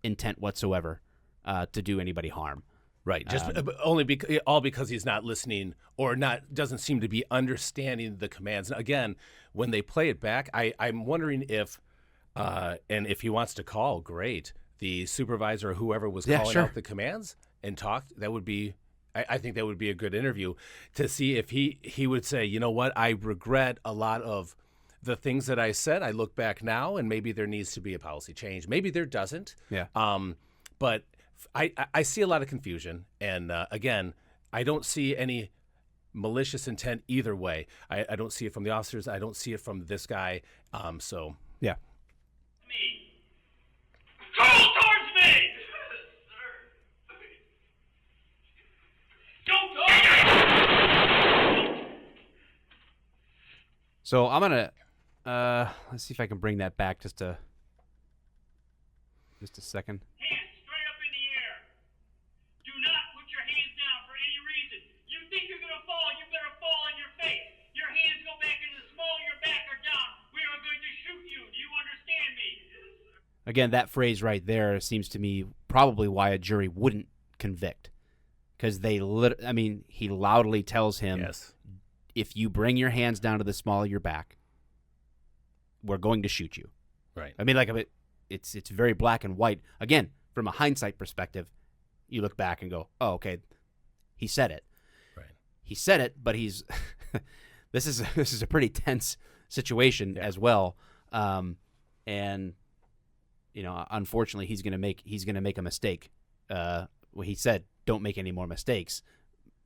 Speaker 1: intent whatsoever to do anybody harm.
Speaker 3: Right, just all because he's not listening or doesn't seem to be understanding the commands. Again, when they play it back, I'm wondering if, and if he wants to call, great, the supervisor or whoever was calling
Speaker 1: sure.
Speaker 3: out the commands and talk. That would be, I think that would be a good interview to see if he would say, you know what, I regret a lot of the things that I said. I look back now, and maybe there needs to be a policy change. Maybe there doesn't.
Speaker 1: Yeah.
Speaker 3: But I see a lot of confusion, and again, I don't see any malicious intent either way. I don't see it from the officers. I don't see it from this guy. So
Speaker 1: Yeah.
Speaker 4: Me. Crawl towards me. Don't go.
Speaker 1: So I'm gonna let's see if I can bring that back just a second.
Speaker 4: Hands straight up in the air. Do not put your hands down for any reason. You think you're going to fall, you better fall on your face. Your hands go back in the small of your back or down. We are going to shoot you. Do you understand me?
Speaker 1: Again, that phrase right there seems to me probably why a jury wouldn't convict, because he loudly tells him,
Speaker 3: yes,
Speaker 1: if you bring your hands down to the small of your back, we're going to shoot you.
Speaker 3: right.
Speaker 1: I mean, like, it's very black and white. Again, from a hindsight perspective, you look back and go, oh, okay, he said it.
Speaker 3: Right.
Speaker 1: He said it, but he's this is a pretty tense situation as well. And unfortunately, he's gonna make a mistake. He said, "Don't make any more mistakes,"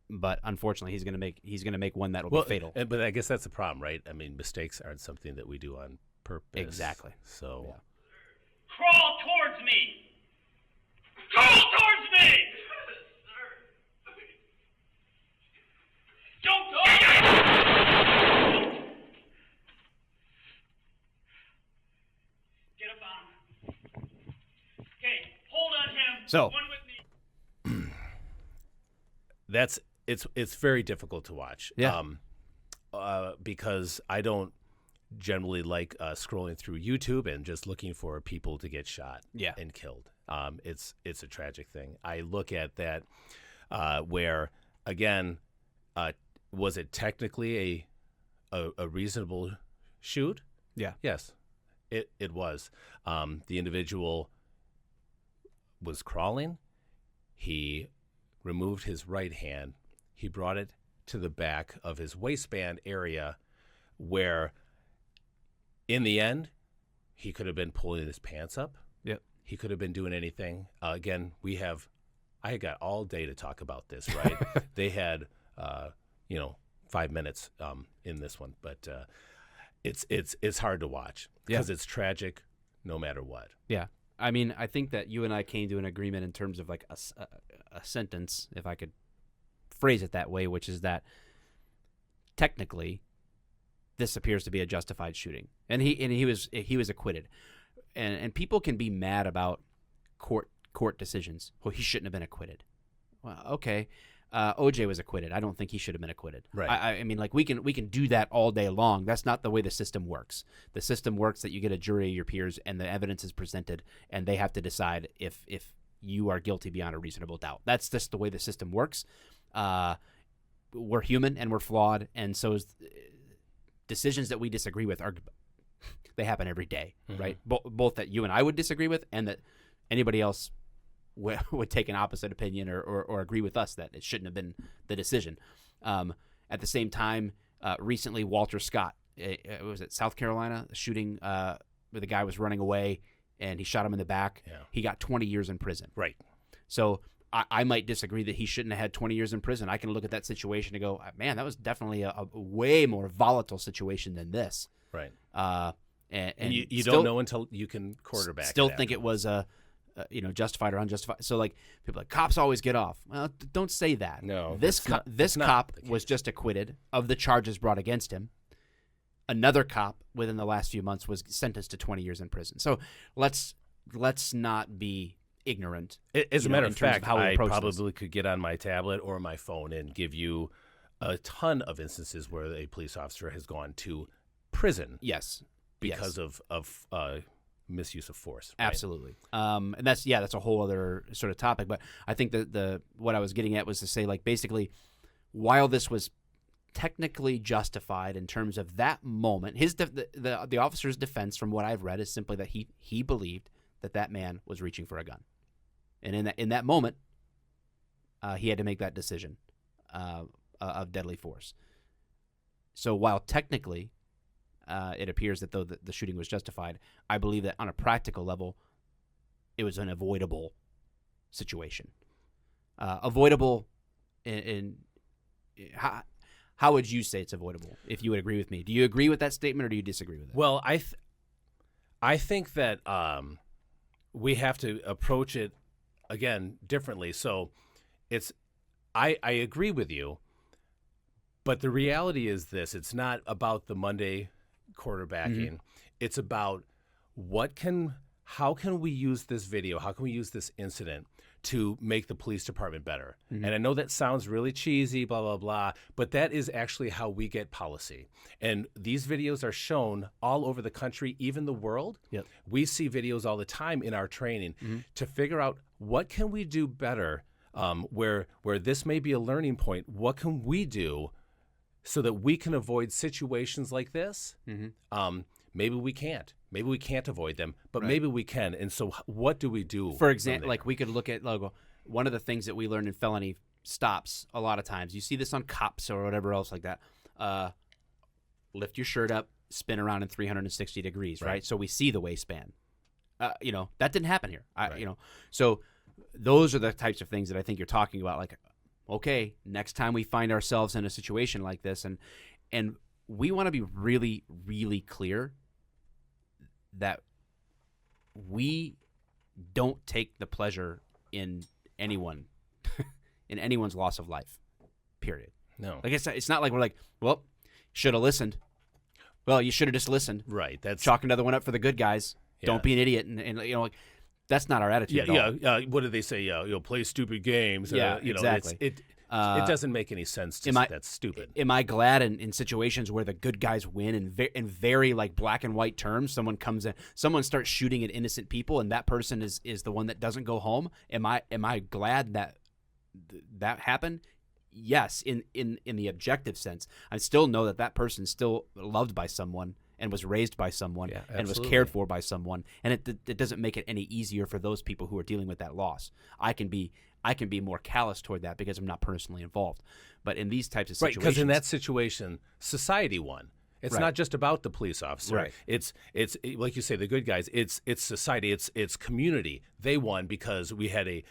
Speaker 1: but unfortunately, he's gonna make one that will be fatal.
Speaker 3: But I guess that's the problem, right? I mean, mistakes aren't something that we do on purpose.
Speaker 1: Exactly.
Speaker 3: So,
Speaker 4: Crawl towards me! Crawl towards me! Don't go! Get up on him. Okay, hold on him.
Speaker 1: So-
Speaker 4: One with me.
Speaker 3: it's very difficult to watch.
Speaker 1: Yeah.
Speaker 3: Because I don't generally like scrolling through YouTube and just looking for people to get shot and killed. It's a tragic thing. I look at that where, again, was it technically a reasonable shoot?
Speaker 1: Yeah.
Speaker 3: Yes, it was. The individual was crawling. He removed his right hand. He brought it to the back of his waistband area where, in the end, he could have been pulling his pants up.
Speaker 1: Yep.
Speaker 3: He could have been doing anything. Again, I got all day to talk about this, right? They had, 5 minutes in this one, but it's hard to watch because it's tragic no matter what.
Speaker 1: Yeah. I mean, I think that you and I came to an agreement in terms of like a sentence, if I could phrase it that way, which is that technically this appears to be a justified shooting, and he was acquitted, and people can be mad about court decisions. Well, he shouldn't have been acquitted. Well, okay. OJ was acquitted. I don't think he should have been acquitted.
Speaker 3: Right.
Speaker 1: I mean, like we can do that all day long. That's not the way the system works. The system works that you get a jury of your peers and the evidence is presented and they have to decide if you are guilty beyond a reasonable doubt. That's just the way the system works. We're human and we're flawed, and so decisions that we disagree with they happen every day, right? Both that you and I would disagree with and that anybody else would take an opposite opinion or agree with us that it shouldn't have been the decision. At the same time, recently Walter Scott, was it South Carolina, a shooting where the guy was running away and he shot him in the back. Yeah. He got 20 years in prison.
Speaker 3: Right.
Speaker 1: So I might disagree that he shouldn't have had 20 years in prison. I can look at that situation and go, man, that was definitely a way more volatile situation than this.
Speaker 3: Right.
Speaker 1: And
Speaker 3: you
Speaker 1: still,
Speaker 3: don't know until you can quarterback.
Speaker 1: Still think it was justified or unjustified. So like people are like cops always get off. Well, don't say that.
Speaker 3: No,
Speaker 1: this cop was just acquitted of the charges brought against him. Another cop within the last few months was sentenced to 20 years in prison. So let's not be ignorant.
Speaker 3: As a matter of fact, I probably
Speaker 1: this.
Speaker 3: could get on my tablet or my phone and give you a ton of instances where a police officer has gone to prison.
Speaker 1: Yes.
Speaker 3: Because of misuse of force.
Speaker 1: Right? Absolutely. And that's a whole other sort of topic. But I think the what I was getting at was to say, like, basically, while this was technically justified in terms of that moment, the officer's defense, from what I've read, is simply that he believed that man was reaching for a gun, and in that moment, he had to make that decision of deadly force. So while technically it appears that though the shooting was justified, I believe that on a practical level, it was an avoidable situation. Avoidable in how would you say it's avoidable, if you would agree with me? Do you agree with that statement or do you disagree with it?
Speaker 3: Well, I think that we have to approach it, again, differently. So I agree with you, but the reality is this. It's not about the Monday quarterbacking. Mm-hmm. It's about how can we use this video? How can we use this incident to make the police department better? Mm-hmm. And I know that sounds really cheesy, blah, blah, blah, but that is actually how we get policy. And these videos are shown all over the country, even the world.
Speaker 1: Yep.
Speaker 3: We see videos all the time in our training to figure out what can we do better, where this may be a learning point. What can we do so that we can avoid situations like this? Mm-hmm. Maybe we can't. Maybe we can't avoid them, but
Speaker 1: Right.
Speaker 3: maybe we can. And so what do we do?
Speaker 1: For
Speaker 3: from
Speaker 1: example,
Speaker 3: there?
Speaker 1: like we could look at one of the things that we learn in felony stops a lot of times. You see this on cops or whatever else like that. Lift your shirt up, spin around in 360 degrees, right? So we see the waistband. That didn't happen here. So those are the types of things that I think you're talking about. Like, okay, next time we find ourselves in a situation like this, and we want to be really, really clear that we don't take the pleasure in anyone's loss of life. Period.
Speaker 3: No.
Speaker 1: Like it's not like we're like, well, should have listened. Well, you should have just listened.
Speaker 3: Right. That's
Speaker 1: Chalk another one up for the good guys.
Speaker 3: Yeah.
Speaker 1: Don't be an idiot, and like that's not our attitude.
Speaker 3: yeah,
Speaker 1: at all.
Speaker 3: yeah. What do they say? Play stupid games.
Speaker 1: Yeah,
Speaker 3: exactly.
Speaker 1: exactly.
Speaker 3: It doesn't make any sense to say that's stupid.
Speaker 1: Am I glad in situations where the good guys win in very like black and white terms? Someone comes in, someone starts shooting at innocent people, and that person is the one that doesn't go home. Am I glad that happened? Yes, in the objective sense, I still know that person's still loved by someone and was raised by someone and was cared for by someone, and it doesn't make it any easier for those people who are dealing with that loss. I can be more callous toward that because I'm not personally involved. But in these types of situations,
Speaker 3: Right, because in that situation, society won. It's
Speaker 1: Right.
Speaker 3: not just about the police officer.
Speaker 1: Right.
Speaker 3: It's like you say, the good guys. It's society. It's community. They won because we had a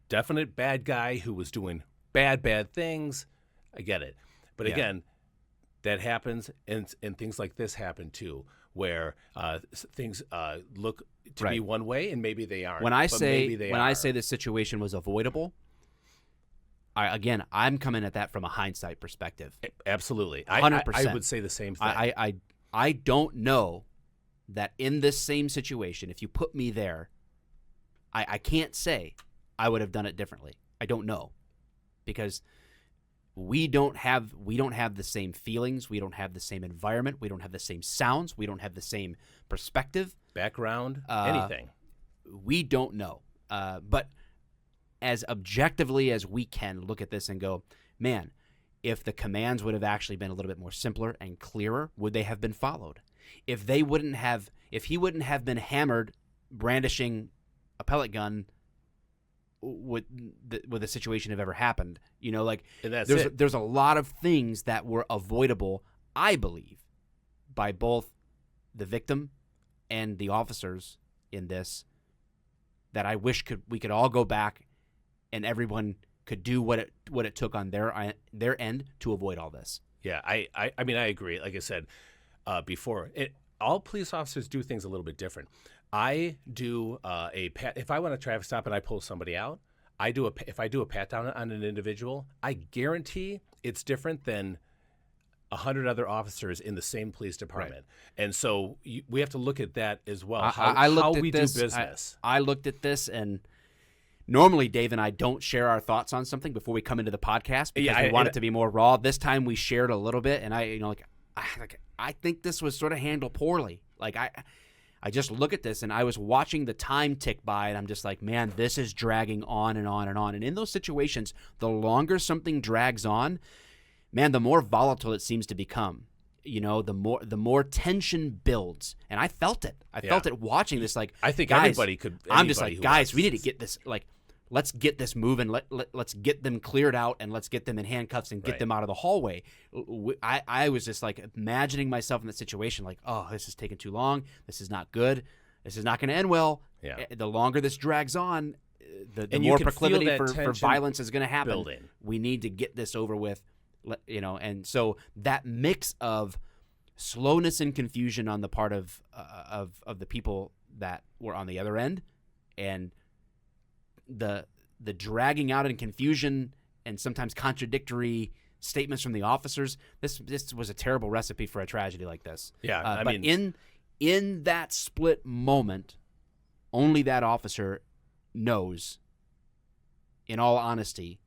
Speaker 3: definite bad guy who was doing bad things. I get it, but again, that happens, and things like this happen too, where things look to be one way, and maybe they aren't.
Speaker 1: when I
Speaker 3: but
Speaker 1: say
Speaker 3: maybe they
Speaker 1: when
Speaker 3: are.
Speaker 1: I say this situation was avoidable, I'm coming at that from a hindsight perspective.
Speaker 3: Absolutely,
Speaker 1: 100%.
Speaker 3: I would say the same thing.
Speaker 1: I don't know that in this same situation, if you put me there, I can't say I would have done it differently. I don't know, because we don't have the same feelings, we don't have the same environment, we don't have the same sounds, we don't have the same perspective,
Speaker 3: background, anything.
Speaker 1: We don't know. But as objectively as we can look at this and go, man, if the commands would have actually been a little bit more simpler and clearer, would they have been followed? If he wouldn't have been hammered brandishing a pellet gun, would the situation have ever happened?
Speaker 3: And that's
Speaker 1: there's a lot of things that were avoidable, I believe, by both the victim and the officers in this, that I wish we could all go back and everyone could do what it took on their end to avoid all this.
Speaker 3: Yeah, I mean, I agree. Like I said before, all police officers do things a little bit different. I do if I want a traffic stop and I pull somebody out, if I do a pat down on an individual, I guarantee it's different than 100 other officers in the same police department. Right. And so we have to look at that as well. How we do business.
Speaker 1: I looked at this, and normally Dave and I don't share our thoughts on something before we come into the podcast because we want it to be more raw. This time we shared a little bit, and I think this was sort of handled poorly. Like I just look at this, and I was watching the time tick by, and I'm just like, man, this is dragging on and on and on. And in those situations, the longer something drags on, man, the more volatile it seems to become. The more tension builds, and I felt it. I felt it watching this. Like,
Speaker 3: I think
Speaker 1: guys,
Speaker 3: everybody could.
Speaker 1: I'm just like, guys, we need to get this. Like, let's get this moving. Let's get them cleared out, and let's get them in handcuffs and get them out of the hallway. I was just like imagining myself in that situation, like, oh, this is taking too long. This is not good. This is not going to end well.
Speaker 3: Yeah.
Speaker 1: The longer this drags on, the
Speaker 3: And
Speaker 1: more
Speaker 3: you can feel
Speaker 1: proclivity
Speaker 3: that
Speaker 1: for
Speaker 3: tension
Speaker 1: violence is going to happen.
Speaker 3: building.
Speaker 1: We need to get this over with, and so that mix of slowness and confusion on the part of the people that were on the other end, and the dragging out and confusion and sometimes contradictory statements from the officers. This was a terrible recipe for a tragedy like this.
Speaker 3: Yeah,
Speaker 1: but in that split moment, only that officer knows, in all honesty,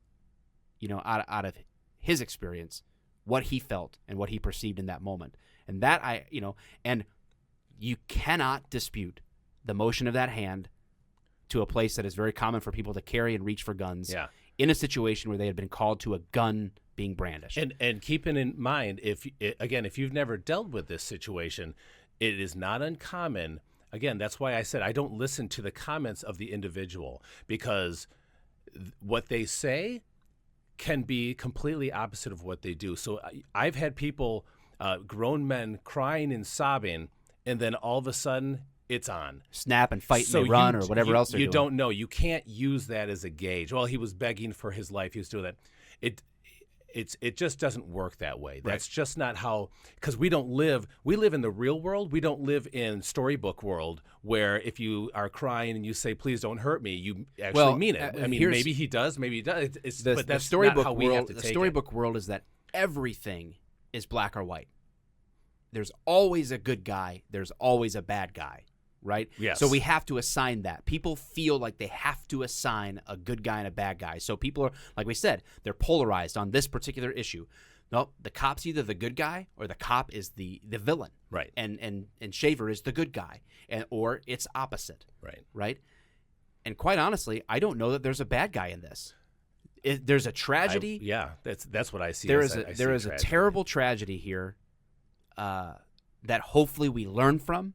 Speaker 1: out of his experience, what he felt and what he perceived in that moment. And that and you cannot dispute the motion of that hand to a place that is very common for people to carry and reach for guns in a situation where they had been called to a gun being brandished.
Speaker 3: And keeping in mind, if you've never dealt with this situation, it is not uncommon. Again, that's why I said I don't listen to the comments of the individual, because what they say can be completely opposite of what they do. So I've had people, grown men, crying and sobbing, and then all of a sudden it's on.
Speaker 1: Snap and fight
Speaker 3: So
Speaker 1: and they run or whatever else they're
Speaker 3: you
Speaker 1: doing.
Speaker 3: don't know. You can't use that as a gauge. Well, he was begging for his life. He was doing that. It just doesn't work that way. That's just not how, because we live in the real world. We don't live in storybook world where if you are crying and you say, please don't hurt me, you actually mean it. I mean, maybe he does, maybe he does. But that's not how we have to take it.
Speaker 1: The storybook world is that everything is black or white. There's always a good guy. There's always a bad guy. Right?
Speaker 3: Yes.
Speaker 1: So we have to assign that. People feel like they have to assign a good guy and a bad guy. So people are, like we said, they're polarized on this particular issue. No, the cop's either the good guy or the cop is the villain.
Speaker 3: Right.
Speaker 1: And Shaver is the good guy, or it's opposite.
Speaker 3: Right.
Speaker 1: Right? And quite honestly, I don't know that there's a bad guy in this. There's a tragedy.
Speaker 3: That's what I see.
Speaker 1: There is a terrible tragedy here that hopefully we learn from.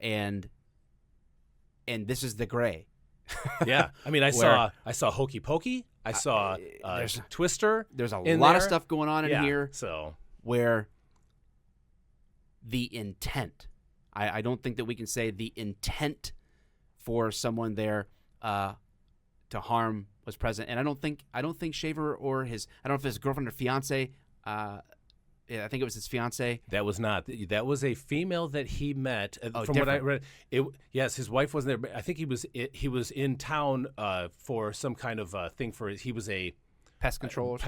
Speaker 1: And this is the gray.
Speaker 3: Yeah, I mean, I saw Hokey Pokey. I saw Twister.
Speaker 1: There's a lot of stuff going on in here.
Speaker 3: So
Speaker 1: where the intent, I don't think that we can say the intent for someone there to harm was present. And I don't think Shaver or I don't know if his girlfriend or fiance. I think it was his fiance.
Speaker 3: That was not. That was a female that he met. From
Speaker 1: different.
Speaker 3: what I read, yes, his wife wasn't there. But I think he was in town for some kind of thing for. He was a
Speaker 1: pest control.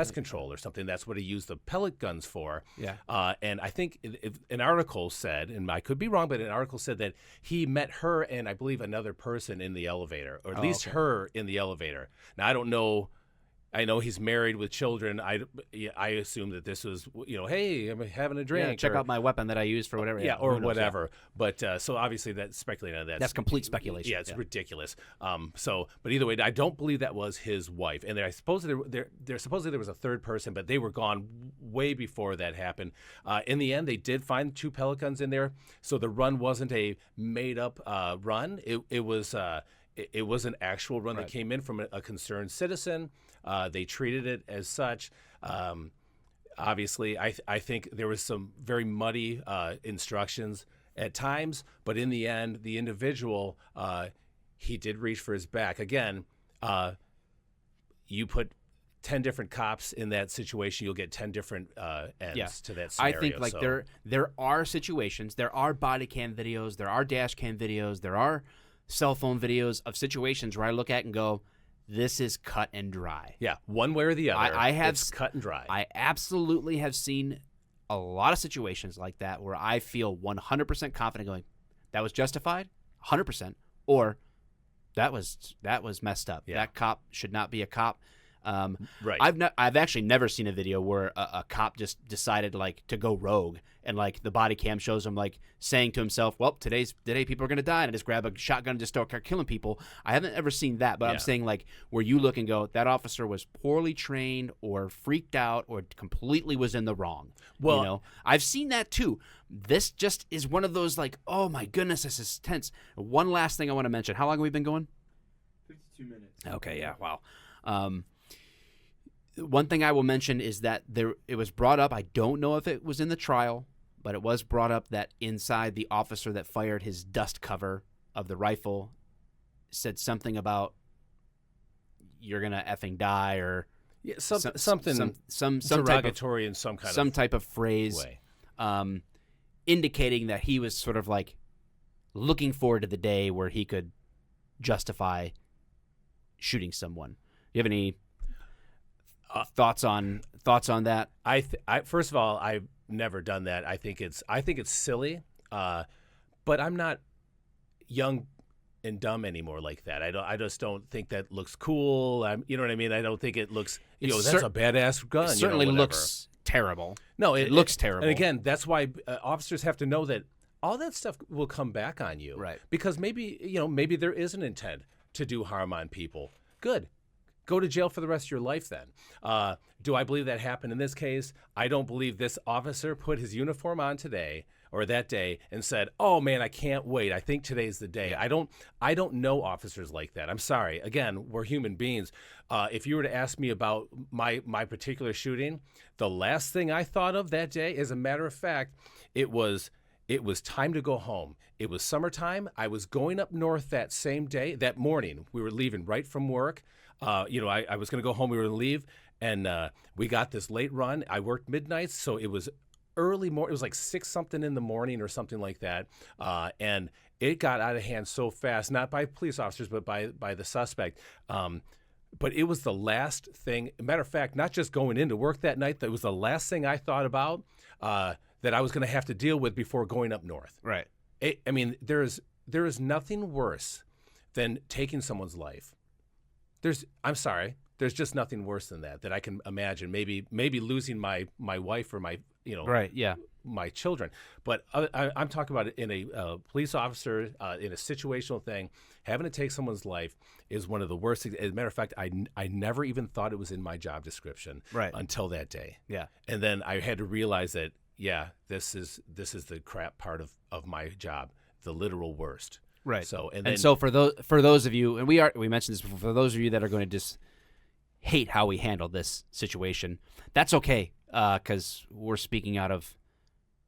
Speaker 3: Or something. That's what he used the pellet guns for.
Speaker 1: Yeah.
Speaker 3: And I think an article said, and I could be wrong, but an article said that he met her and I believe another person in the elevator, or at least her in the elevator. Now I don't know. I know he's married with children. I assume that this was, hey, I'm having a drink.
Speaker 1: Yeah, check out my weapon that I use for whatever.
Speaker 3: Yeah, or whatever. Yeah. But so obviously that's speculating on that.
Speaker 1: That's complete speculation.
Speaker 3: Yeah, it's ridiculous. But either way, I don't believe that was his wife. And supposedly there was a third person, but they were gone way before that happened. In the end, they did find 2 pellet guns in there. So the run wasn't a made-up run. It was an actual run that came in from a concerned citizen. They treated it as such. Obviously, I think there was some very muddy instructions at times, but in the end, the individual, he did reach for his back. Again, you put 10 different cops in that situation, you'll get 10 different ends to that scenario.
Speaker 1: I think there are situations, there are body cam videos, there are dash cam videos, there are cell phone videos of situations where I look at and go, this is cut and dry.
Speaker 3: Yeah, one way or the other. It's cut and dry.
Speaker 1: I absolutely have seen a lot of situations like that where I feel 100% confident going, that was justified, 100%, or that was messed up.
Speaker 3: Yeah.
Speaker 1: That cop should not be a cop.
Speaker 3: Right.
Speaker 1: I've actually never seen a video where a cop just decided to go rogue and the body cam shows him saying to himself, well, today people are going to die, and I just grab a shotgun and just start killing people. I haven't ever seen that, but I'm saying where you look and go, that officer was poorly trained or freaked out or completely was in the wrong.
Speaker 3: Well,
Speaker 1: I've seen that too. This just is one of those oh my goodness, this is tense. One last thing I want to mention. How long have we been going?
Speaker 7: 52 minutes.
Speaker 1: Okay, yeah, wow. One thing I will mention is that it was brought up, I don't know if it was in the trial, but it was brought up that inside the officer that fired his dust cover of the rifle said something about you're going to effing die, or
Speaker 3: something derogatory in some kind
Speaker 1: some
Speaker 3: of
Speaker 1: type of phrase
Speaker 3: way.
Speaker 1: Indicating that he was sort of looking forward to the day where he could justify shooting someone. Do you have any thoughts on that?
Speaker 3: I first of all, I've never done that. I think it's silly, but I'm not young and dumb anymore like that. I just don't think that looks cool. You know what I mean? I don't think it looks. That's a badass gun.
Speaker 1: It certainly looks terrible.
Speaker 3: No,
Speaker 1: it looks terrible.
Speaker 3: And again, that's why officers have to know that all that stuff will come back on you.
Speaker 1: Right.
Speaker 3: Because maybe there is an intent to do harm on people. Good. Go to jail for the rest of your life then. Do I believe that happened in this case? I don't believe this officer put his uniform on today or that day and said, "Oh man, I can't wait. I think today's the day." I don't know officers like that. I'm sorry. Again, we're human beings. If you were to ask me about my particular shooting, the last thing I thought of that day, as a matter of fact, it was time to go home. It was summertime. I was going up north that same day, that morning. We were leaving right from work. I was going to go home. We were going to leave, and we got this late run. I worked midnights, so it was early morning. It was like 6-something in the morning or something like that, and it got out of hand so fast. Not by police officers, but by the suspect. But it was the last thing. Matter of fact, not just going into work that night. That was the last thing I thought about that I was going to have to deal with before going up north.
Speaker 1: Right.
Speaker 3: There is nothing worse than taking someone's life. I'm sorry. There's just nothing worse than that I can imagine. Maybe losing my wife or my
Speaker 1: Right. Yeah.
Speaker 3: my children. But I'm talking about it in a police officer in a situational thing. Having to take someone's life is one of the worst things. As a matter of fact, I never even thought it was in my job description until that day.
Speaker 1: Yeah.
Speaker 3: And then I had to realize that this is the crap part of my job, the literal worst.
Speaker 1: Right.
Speaker 3: So
Speaker 1: so for those of you, and we mentioned this before, for those of you that are going to just hate how we handle this situation, that's okay, because we're speaking out of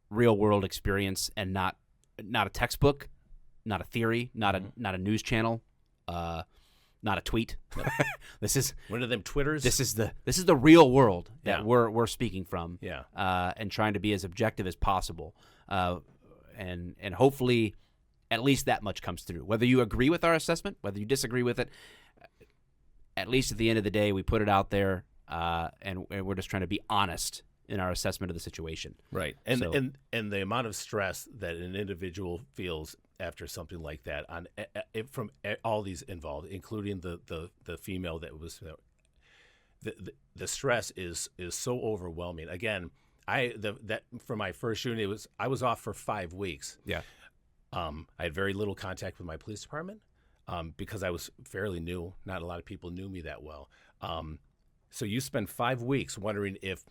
Speaker 1: real world experience and not a textbook, not a theory, not a news channel, not a tweet. This is
Speaker 3: one of them Twitters.
Speaker 1: This is the real world that we're speaking from.
Speaker 3: Yeah.
Speaker 1: And trying to be as objective as possible, and hopefully at least that much comes through. Whether you agree with our assessment, whether you disagree with it, at least at the end of the day, we put it out there, and we're just trying to be honest in our assessment of the situation.
Speaker 3: Right. And the amount of stress that an individual feels after something like that from all these involved, including the female that was the stress is so overwhelming. Again, for my first shooting, I was off for 5 weeks.
Speaker 1: Yeah.
Speaker 3: I had very little contact with my police department because I was fairly new. Not a lot of people knew me that well. So you spend 5 weeks wondering if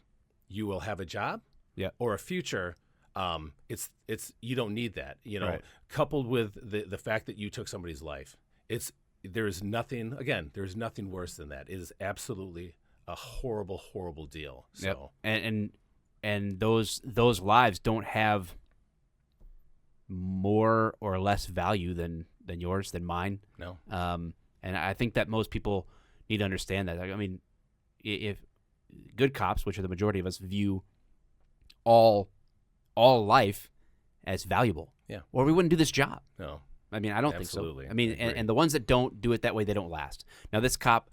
Speaker 3: you will have a job or a future. It's you don't need that,
Speaker 1: Right.
Speaker 3: Coupled with the fact that you took somebody's life. There's nothing worse than that. It is absolutely a horrible, horrible deal. So
Speaker 1: and those lives don't have more or less value than yours, than mine.
Speaker 3: No.
Speaker 1: And I think that most people need to understand that. I mean, if good cops, which are the majority of us, view all life as valuable, or we wouldn't do this job.
Speaker 3: No.
Speaker 1: I mean, I don't
Speaker 3: Absolutely.
Speaker 1: think so. I mean, and the ones that don't do it that way, they don't last. Now, this cop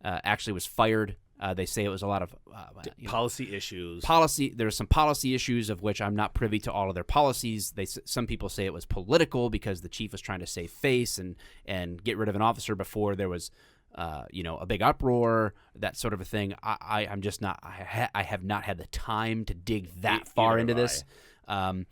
Speaker 1: actually was fired. They say it was a lot of
Speaker 3: policy issues.
Speaker 1: There are some policy issues of which I'm not privy to all of their policies. Some people say it was political because the chief was trying to save face and get rid of an officer before there was a big uproar, that sort of a thing. I'm just not. I have not had the time to dig that far into this.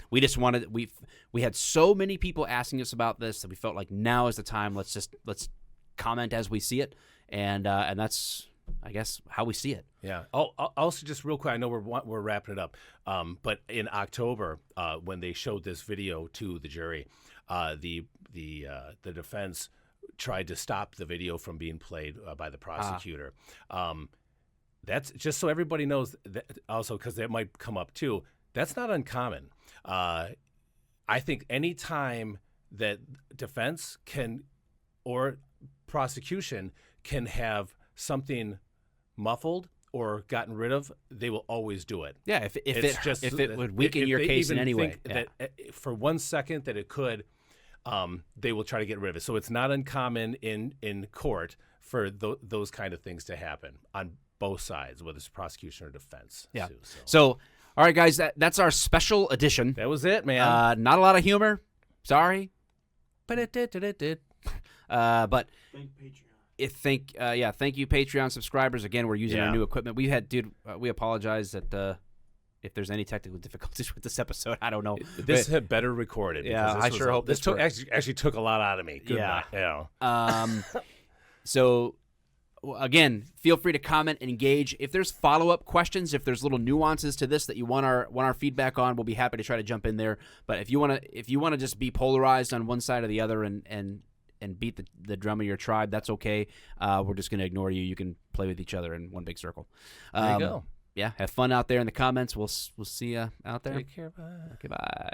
Speaker 1: We just wanted. We had so many people asking us about this that we felt like now is the time. Let's comment as we see it, and that's, I guess, how we see it.
Speaker 3: Yeah. Oh, also, just real quick, I know we're wrapping it up, but in October, when they showed this video to the jury, the defense tried to stop the video from being played by the prosecutor. That's just so everybody knows. That also, because that might come up too. That's not uncommon. I think any time that defense can or prosecution can have something muffled or gotten rid of, they will always do it.
Speaker 1: Yeah, if it would weaken your case in any way.
Speaker 3: That for 1 second that it could, they will try to get rid of it. So it's not uncommon in court for those kind of things to happen on both sides, whether it's prosecution or defense.
Speaker 1: Yeah.
Speaker 3: Too,
Speaker 1: so, all right, guys, that's our special edition.
Speaker 3: That was it, man.
Speaker 1: Not a lot of humor. Sorry. But it did. But
Speaker 6: Thank Patreon.
Speaker 1: Thank you, Patreon subscribers. Again, we're using our new equipment. We apologize that if there's any technical difficulties with this episode. I don't know.
Speaker 3: This had better recorded.
Speaker 1: Yeah, I sure hope
Speaker 3: this actually took a lot out of me. Good night. Yeah.
Speaker 1: So again, feel free to comment and engage. If there's follow-up questions, if there's little nuances to this that you want our feedback on, we'll be happy to try to jump in there. But if you want to just be polarized on one side or the other and beat the drum of your tribe, that's okay. We're just going to ignore you. You can play with each other in one big circle.
Speaker 3: There you go.
Speaker 1: Yeah, have fun out there in the comments. We'll see you out there.
Speaker 3: Take care. Bye.
Speaker 1: Okay, bye.